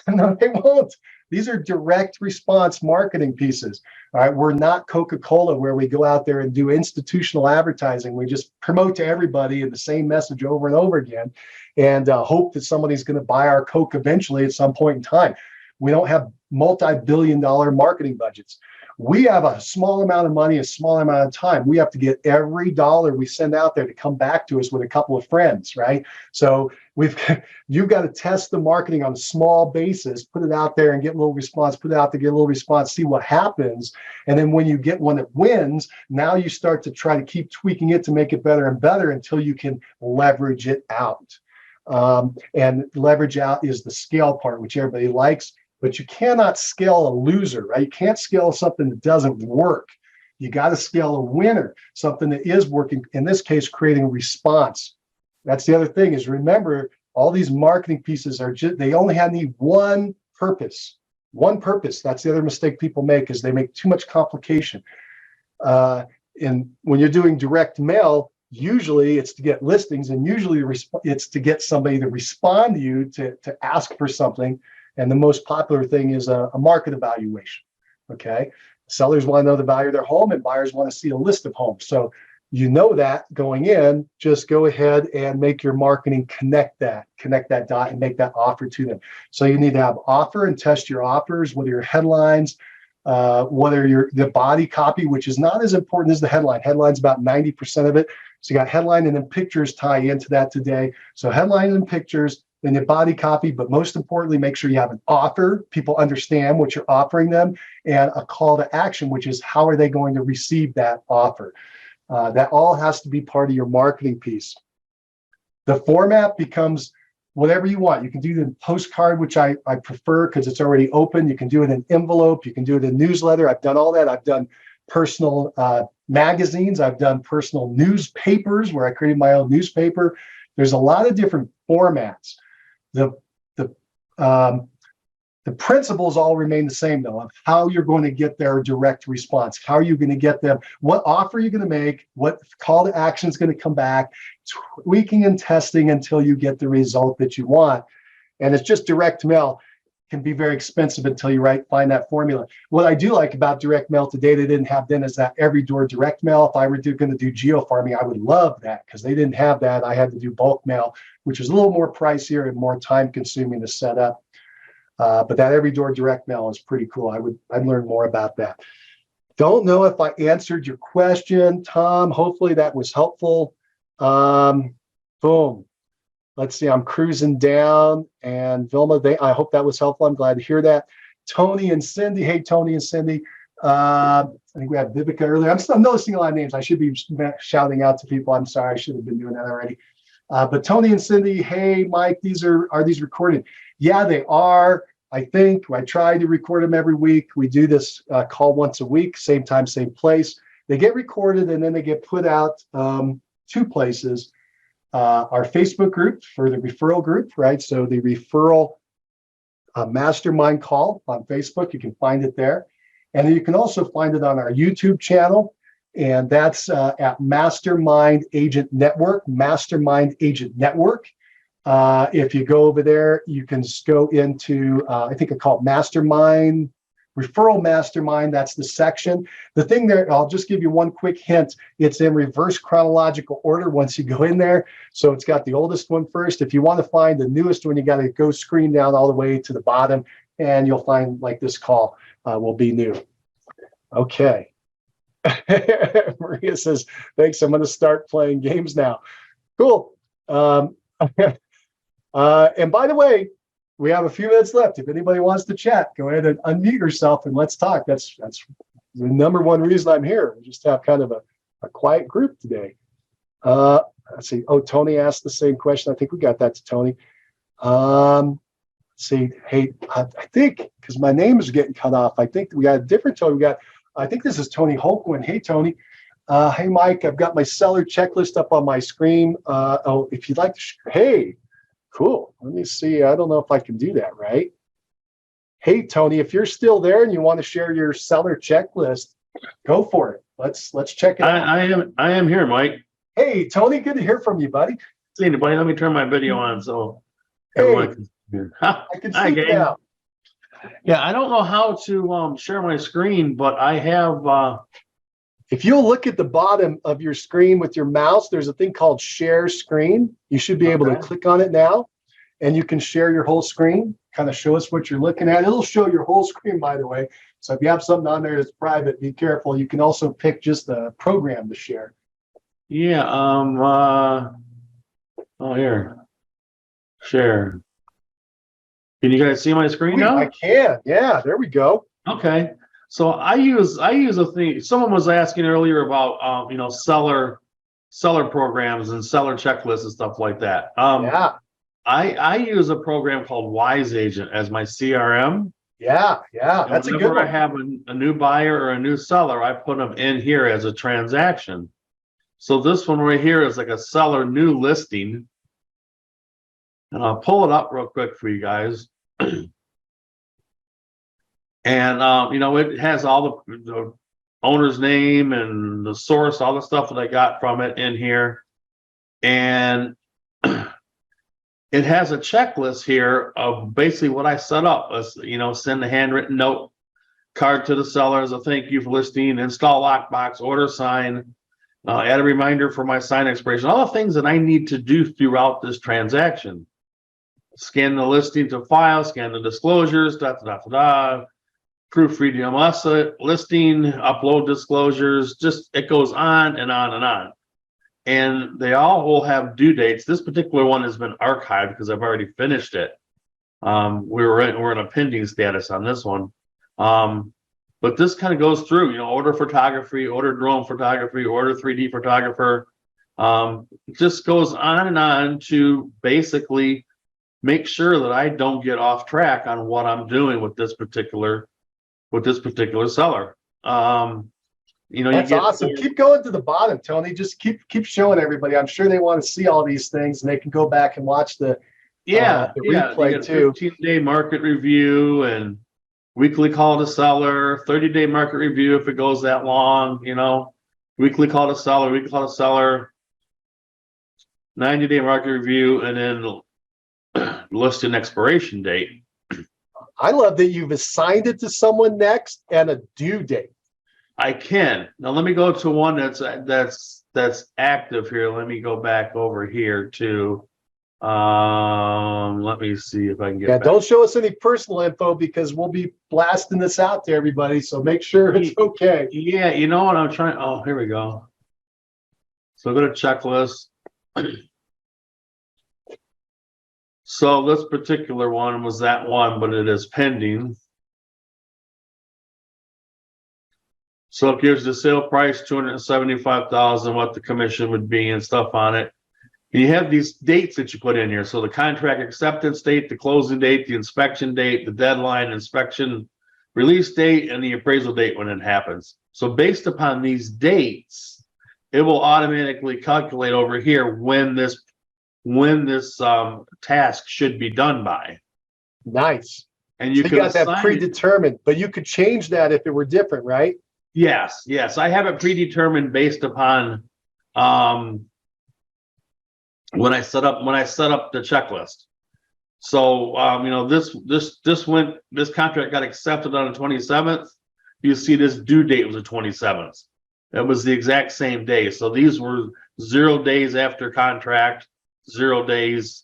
No, they won't. These are direct response marketing pieces. All right, we're not Coca-Cola, where we go out there and do institutional advertising. We just promote to everybody in the same message over and over again, and hope that somebody's going to buy our Coke eventually at some point in time. We don't have multi-billion-dollar marketing budgets. We have a small amount of money, a small amount of time. We have to get every dollar we send out there to come back to us with a couple of friends, right? So you've got to test the marketing on a small basis, put it out there and get a little response, put it out there, get a little response, see what happens. And then when you get one that wins, now you start to try to keep tweaking it to make it better and better until you can leverage it out. And leverage out is the scale part, which everybody likes. But you cannot scale a loser, right? You can't scale something that doesn't work. You got to scale a winner, something that is working. In this case, creating a response. That's the other thing is, remember, all these marketing pieces are just, they only need one purpose. One purpose. That's the other mistake people make, is they make too much complication. And when you're doing direct mail, usually it's to get listings, and usually it's to get somebody to respond to you to ask for something. And the most popular thing is a market evaluation, okay? Sellers want to know the value of their home, and buyers want to see a list of homes. So you know that going in, just go ahead and make your marketing connect that dot and make that offer to them. So you need to have offer and test your offers, whether your headlines, whether the body copy, which is not as important as the headline. Headline's about 90% of it. So you got headline, and then pictures tie into that today. So headlines and pictures, and the body copy, but most importantly, make sure you have an offer. People understand what you're offering them, and a call to action, which is how are they going to receive that offer. That all has to be part of your marketing piece. The format becomes whatever you want. You can do the postcard, which I prefer because it's already open. You can do it in envelope. You can do it in newsletter. I've done all that. I've done personal magazines. I've done personal newspapers where I created my own newspaper. There's a lot of different formats. The principles all remain the same, though, of how you're going to get their direct response. How are you going to get them? What offer are you going to make? What call to action is going to come back? Tweaking and testing until you get the result that you want. And it's just direct mail. Can be very expensive until you find that formula. What I do like about direct mail today they didn't have then is that every door direct mail. If I were going to do geo-farming, I would love that because they didn't have that. I had to do bulk mail, which is a little more pricier and more time consuming to set up. But that every door direct mail is pretty cool. I'd learn more about that. Don't know if I answered your question, Tom. Hopefully that was helpful. Boom. Let's see. I'm cruising down, and Vilma, I hope that was helpful. I'm glad to hear that. Tony and Cindy. Hey, Tony and Cindy. I think we had Vivica earlier. I'm noticing a lot of names. I should be shouting out to people. I'm sorry. I should have been doing that already. But Tony and Cindy, hey, Mike, are these recorded? Yeah, they are. I think I try to record them every week. We do this call once a week, same time, same place. They get recorded and then they get put out two places. Our Facebook group for the referral group, right? So the Referral Mastermind Call on Facebook, you can find it there. And then you can also find it on our YouTube channel. And that's at Mastermind Agent Network, Mastermind Agent Network. If you go over there, you can go into, I think I call it Mastermind, Referral Mastermind. That's the section. The thing there, I'll just give you one quick hint. It's in reverse chronological order once you go in there. So it's got the oldest one first. If you want to find the newest one, you got to go screen down all the way to the bottom, and you'll find like this call will be new. Okay. Maria says, thanks. I'm going to start playing games now. Cool. And by the way, we have a few minutes left. If anybody wants to chat, go ahead and unmute yourself and let's talk. That's the number one reason I'm here. We just have kind of a quiet group today. Let's see. Oh, Tony asked the same question. I think we got that to Tony. Let's see. Hey, I think because my name is getting cut off, I think we got a different Tony. I think this is Tony Holquin. Hey, Tony. Hey, Mike, I've got my seller checklist up on my screen. Oh, if you'd like to, hey, cool. Let me see. I don't know if I can do that, right? Hey, Tony, if you're still there and you want to share your seller checklist, go for it. Let's check it out. I am here, Mike. Hey, Tony, good to hear from you, buddy. See anybody? Let me turn my video on so everyone can hear. I can see you now. Yeah, I don't know how to share my screen, but I have. If you'll look at the bottom of your screen with your mouse, there's a thing called share screen. You should be able to click on it now, and you can share your whole screen, kind of show us what you're looking at. It'll show your whole screen, by the way. So if you have something on there that's private, be careful. You can also pick just the program to share. Yeah. Oh, here. Share. Can you guys see my screen now? I can. Yeah, there we go. Okay. So I use a thing. Someone was asking earlier about seller programs and seller checklists and stuff like that. Yeah. I use a program called Wise Agent as my CRM. Yeah, that's a good one. Whenever I have a new buyer or a new seller, I put them in here as a transaction. So this one right here is like a seller new listing. And I'll pull it up real quick for you guys. And, it has all the owner's name and the source, all the stuff that I got from it in here. And it has a checklist here of basically what I set up as, send a handwritten note card to the seller as a thank you for listing, install lockbox, order sign, add a reminder for my sign expiration, all the things that I need to do throughout this transaction. Scan the listing to file, scan the disclosures, proofread the listing, upload disclosures, just it goes on and on and on. and they all will have due dates. This particular one has been archived because I've already finished it. We're in a pending status on this one. But this kind of goes through, order photography, order drone photography, order 3D photographer. It just goes on and on to basically make sure that I don't get off track on what I'm doing with this particular seller. That's awesome. Keep going to the bottom, Tony. Just keep showing everybody. I'm sure they want to see all these things, and they can go back and watch the replay too. 15-day market review and weekly call to seller, 30-day market review if it goes that long. Weekly call to seller, 90-day market review, and then listing expiration date. I love that you've assigned it to someone next and a due date. I can. Now let me go to one that's active here. Let me go back over here to let me see if I can get back. Don't show us any personal info because we'll be blasting this out to everybody, so make sure it's okay. Yeah, you know what I'm trying. Oh, here we go. So go to checklist. So this particular one was that one, but it is pending. So it gives the sale price, $275,000, what the commission would be and stuff on it. And you have these dates that you put in here. So the contract acceptance date, the closing date, the inspection date, the deadline, inspection release date, and the appraisal date when it happens. So based upon these dates, it will automatically calculate over here when this task should be done by. Nice. And you got that predetermined, but you could change that if it were different, right? Yes. I have it predetermined based upon when I set up the checklist. So this contract got accepted on the 27th. You see this due date was the 27th. It was the exact same day. So these were 0 days after contract, 0 days.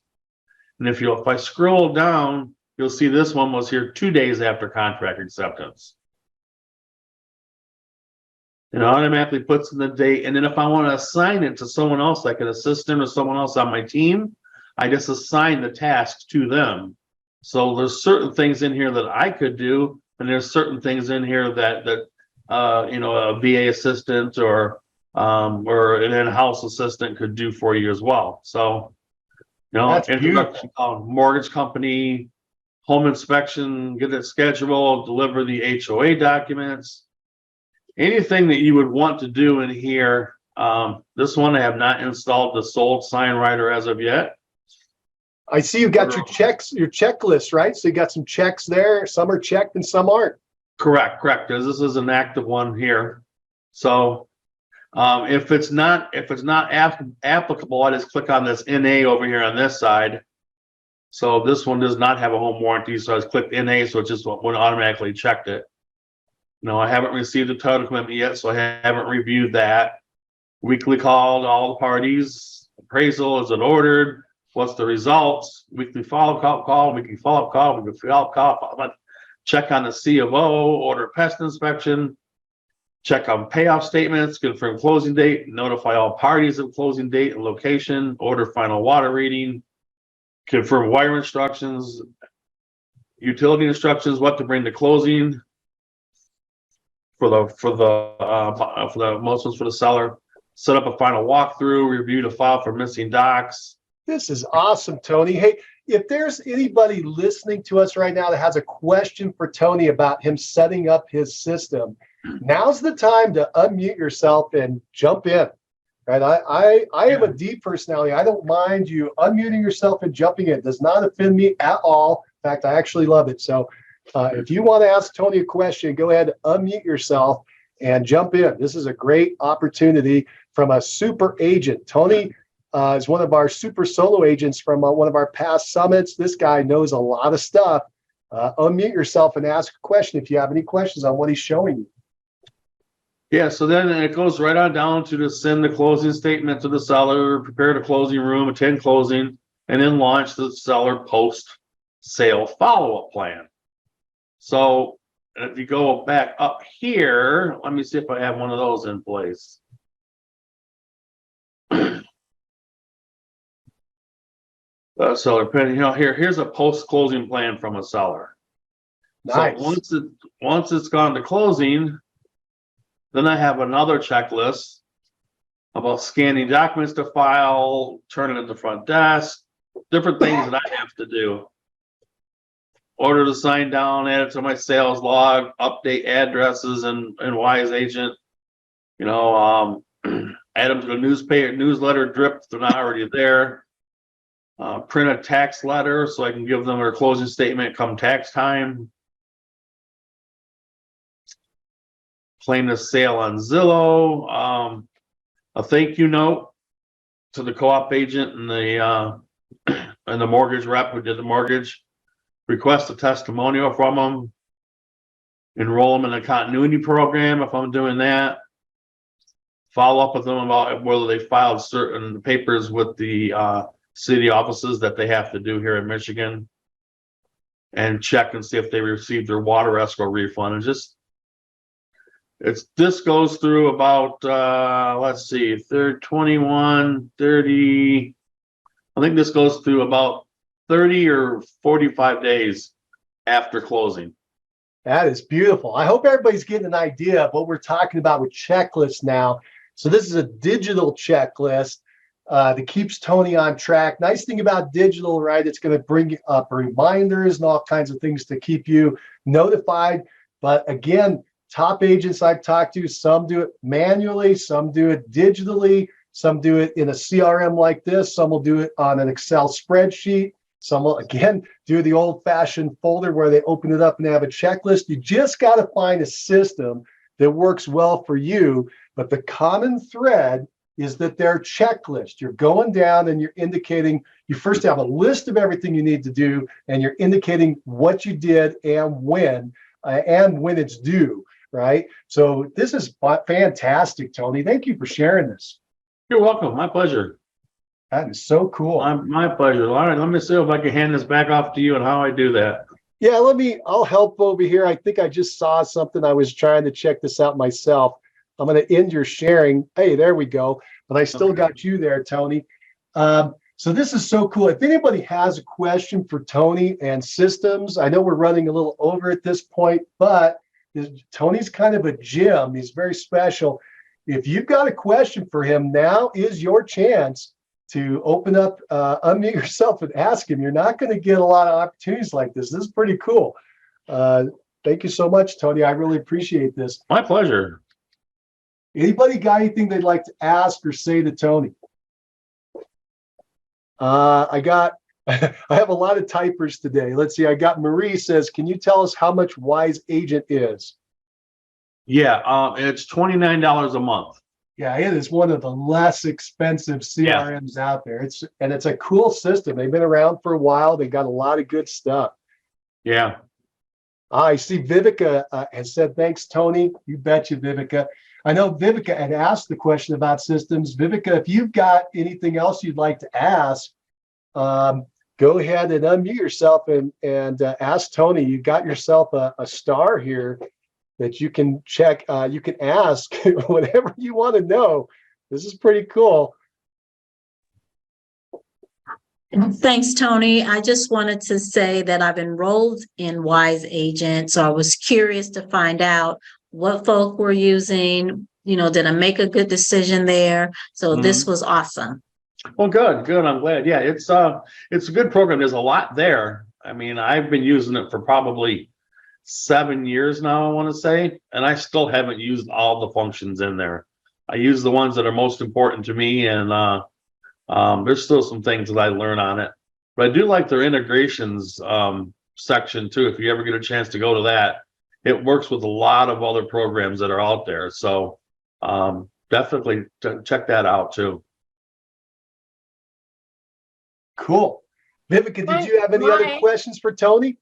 And if I scroll down, you'll see this one was here 2 days after contract acceptance. It automatically puts in the date. And then if I want to assign it to someone else, like an assistant or someone else on my team, I just assign the task to them. So there's certain things in here that I could do, and there's certain things in here that a VA assistant or an in-house assistant could do for you as well. So, introduction call, mortgage company, home inspection, get it scheduled, deliver the HOA documents. Anything that you would want to do in here. This one I have not installed the sold sign writer as of yet. I see you got your checklist, right? So you got some checks there. Some are checked and some aren't. Correct. Because this is an active one here. So if it's not applicable, I just click on this NA over here on this side. So this one does not have a home warranty. So I just clicked NA, so it just went automatically checked it. No, I haven't received the title commitment yet, so I haven't reviewed that. Weekly call to all the parties. Appraisal, is it ordered? What's the results? Weekly follow-up call, weekly follow-up call, weekly follow-up call. Check on the C of O, order pest inspection. Check on payoff statements, confirm closing date, notify all parties of closing date and location, order final water reading, confirm wire instructions, utility instructions, what to bring to closing. For the motions for the seller, set up a final walkthrough, review the file for missing docs. This is awesome, Tony. Hey, if there's anybody listening to us right now that has a question for Tony about him setting up his system, now's the time to unmute yourself and jump in. Right? I am a deep personality. I don't mind you unmuting yourself and jumping in. It does not offend me at all. In fact, I actually love it. So if you want to ask Tony a question, go ahead, unmute yourself and jump in. This is a great opportunity from a super agent. Tony is one of our super solo agents from one of our past summits. This guy knows a lot of stuff. Unmute yourself and ask a question if you have any questions on what he's showing you. Yeah, so then it goes right on down to send the closing statement to the seller, prepare the closing room, attend closing, and then launch the seller post-sale follow-up plan. So if you go back up here, let me see if I have one of those in place. So depending, here's a post-closing plan from a seller. Nice. So once it's gone to closing, then I have another checklist about scanning documents to file, turning at the front desk, different things that I have to do. Order to sign down, add it to my sales log, update addresses and Wise Agent, add them to the newsletter drip if they're not already there. Print a tax letter so I can give them their closing statement come tax time. Claim the sale on Zillow. A thank you note to the co-op agent and the mortgage rep who did the mortgage. Request a testimonial from them. Enroll them in a continuity program if I'm doing that. Follow up with them about whether they filed certain papers with the city offices that they have to do here in Michigan, and check and see if they received their water escrow refund. And this goes through about let's see, 21, 30. I think this goes through about 30 or 45 days after closing. That is beautiful. I hope everybody's getting an idea of what we're talking about with checklists now. So this is a digital checklist that keeps Tony on track. Nice thing about digital, right? It's going to bring up reminders and all kinds of things to keep you notified. But again, top agents I've talked to, some do it manually, some do it digitally, some do it in a CRM like this, some will do it on an Excel spreadsheet. Some will, again, do the old-fashioned folder where they open it up and have a checklist. You just got to find a system that works well for you. But the common thread is that they're checklists. You're going down and you're indicating, you first have a list of everything you need to do, and you're indicating what you did and when it's due, right? So this is fantastic, Tony. Thank you for sharing this. You're welcome. My pleasure. That is so cool. My pleasure. All right, let me see if I can hand this back off to you and how I do that. Yeah, I'll help over here. I think I just saw something. I was trying to check this out myself. I'm going to end your sharing. Hey, there we go. But I still got you there, Tony. So this is so cool. If anybody has a question for Tony and systems, I know we're running a little over at this point, but Tony's kind of a gem. He's very special. If you've got a question for him, now is your chance to open up, unmute yourself and ask him. You're not going to get a lot of opportunities like this. This is pretty cool. Thank you so much, Tony. I really appreciate this. My pleasure. Anybody got anything they'd like to ask or say to Tony? I have a lot of typers today. Let's see. I got Marie says, can you tell us how much Wise Agent is? Yeah, it's $29 a month. Yeah, it is one of the less expensive CRMs out there. It's a cool system. They've been around for a while. They got a lot of good stuff. Yeah. I see Vivica has said, thanks, Tony. You betcha, Vivica. I know Vivica had asked the question about systems. Vivica, if you've got anything else you'd like to ask, go ahead and unmute yourself and ask Tony. You got yourself a star here that you can check. You can ask whatever you want to know. This is pretty cool. Thanks, Tony. I just wanted to say that I've enrolled in Wise Agent. So I was curious to find out what folk were using. Did I make a good decision there? So this was awesome. Well, good. I'm glad. Yeah, it's a good program. There's a lot there. I mean, I've been using it for probably 7 years now, I want to say, and I still haven't used all the functions in there. I use the ones that are most important to me, and there's still some things that I learn on it. But I do like their integrations section too. If you ever get a chance to go to that, it works with a lot of other programs that are out there. So definitely check that out too. Cool. Vivica, did you have any other questions for Tony?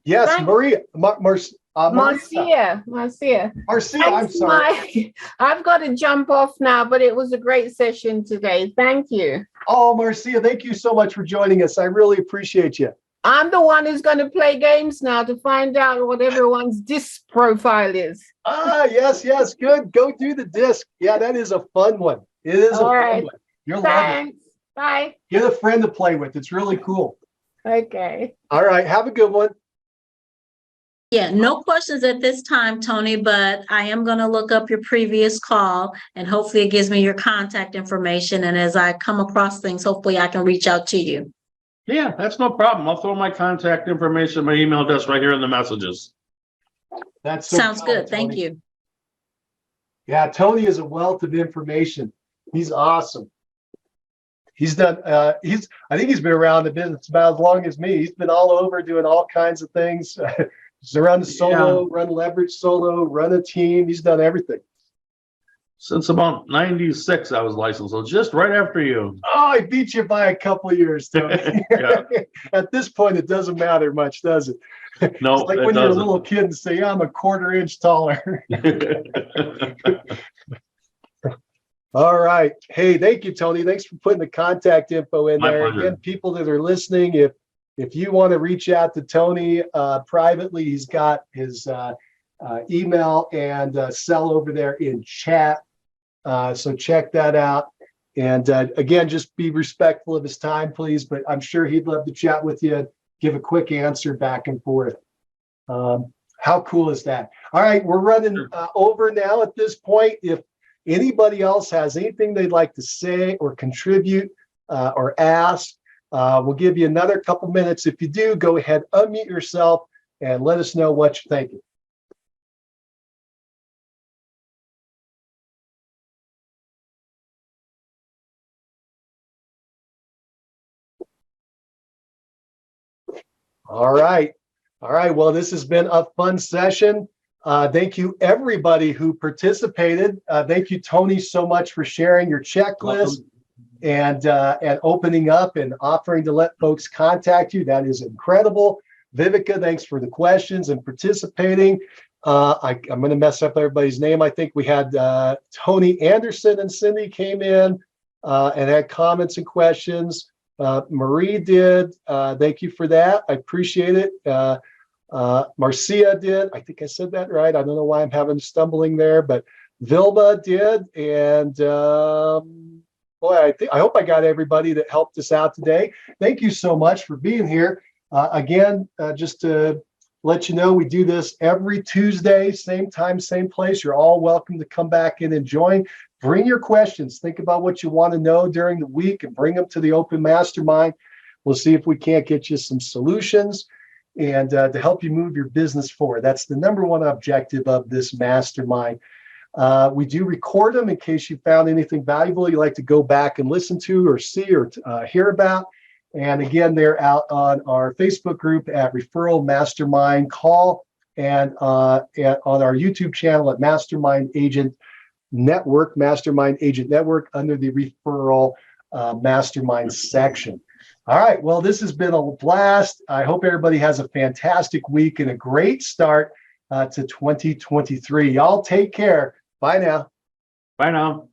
Yes, Maria. Marcia. Marcia, I'm sorry. I've got to jump off now, but it was a great session today. Thank you. Oh, Marcia, thank you so much for joining us. I really appreciate you. I'm the one who's going to play games now to find out what everyone's disc profile is. Yes, good. Go do the disc. Yeah, that is a fun one. It is a All fun right. one. You'll love it. Thanks. Bye. Get a friend to play with. It's really cool. Okay. All right. Have a good one. Yeah, no questions at this time, Tony, but I am going to look up your previous call and hopefully it gives me your contact information. And as I come across things, hopefully I can reach out to you. Yeah, that's no problem. I'll throw my contact information, my email address right here in the messages. That's so Sounds kind, good. Thank Tony. you. Yeah, Tony is a wealth of information. He's awesome. He's done, I think he's been around the business about as long as me. He's been all over doing all kinds of things. He's run solo, run leverage solo, run a team. He's done everything. Since about 96, I was licensed, so just right after you. Oh, I beat you by a couple of years, Tony. Yeah. At this point, it doesn't matter much, does it? No, It's like it when you're a doesn't. little kid and say, I'm a quarter inch taller. All right. Hey, thank you, Tony. Thanks for putting the contact info in My there. pleasure. Again, people that are listening, if you want to reach out to Tony privately, he's got his email and cell over there in chat. So check that out. And again, just be respectful of his time, please. But I'm sure he'd love to chat with you, give a quick answer back and forth. How cool is that? All right, we're running over now at this point. If anybody else has anything they'd like to say or contribute or ask, we'll give you another couple minutes. If you do, go ahead, unmute yourself and let us know what you're thinking. All right. All right. Well, this has been a fun session. Thank you, everybody who participated. Thank you, Tony, so much for sharing your checklist and opening up and offering to let folks contact you. That is incredible. Vivica, thanks for the questions and participating. I'm going to mess up everybody's name. I think we had Tony Anderson and Cindy came in and had comments and questions. Marie did. Thank you for that. I appreciate it. Marcia did. I think I said that right. I don't know why I'm having stumbling there, but Vilma did. And boy, I hope I got everybody that helped us out today. Thank you so much for being here. Again, just to let you know, we do this every Tuesday, same time, same place. You're all welcome to come back in and join. Bring your questions. Think about what you want to know during the week and bring them to the open mastermind. We'll see if we can't get you some solutions and to help you move your business forward. That's the number one objective of this mastermind. We do record them in case you found anything valuable you'd like to go back and listen to or see or hear about. And again, they're out on our Facebook group at Referral Mastermind Call and on our YouTube channel at Mastermind Agent Network under the Referral Mastermind section. All right. Well, this has been a blast. I hope everybody has a fantastic week and a great start to 2023. Y'all take care. Bye now. Bye now.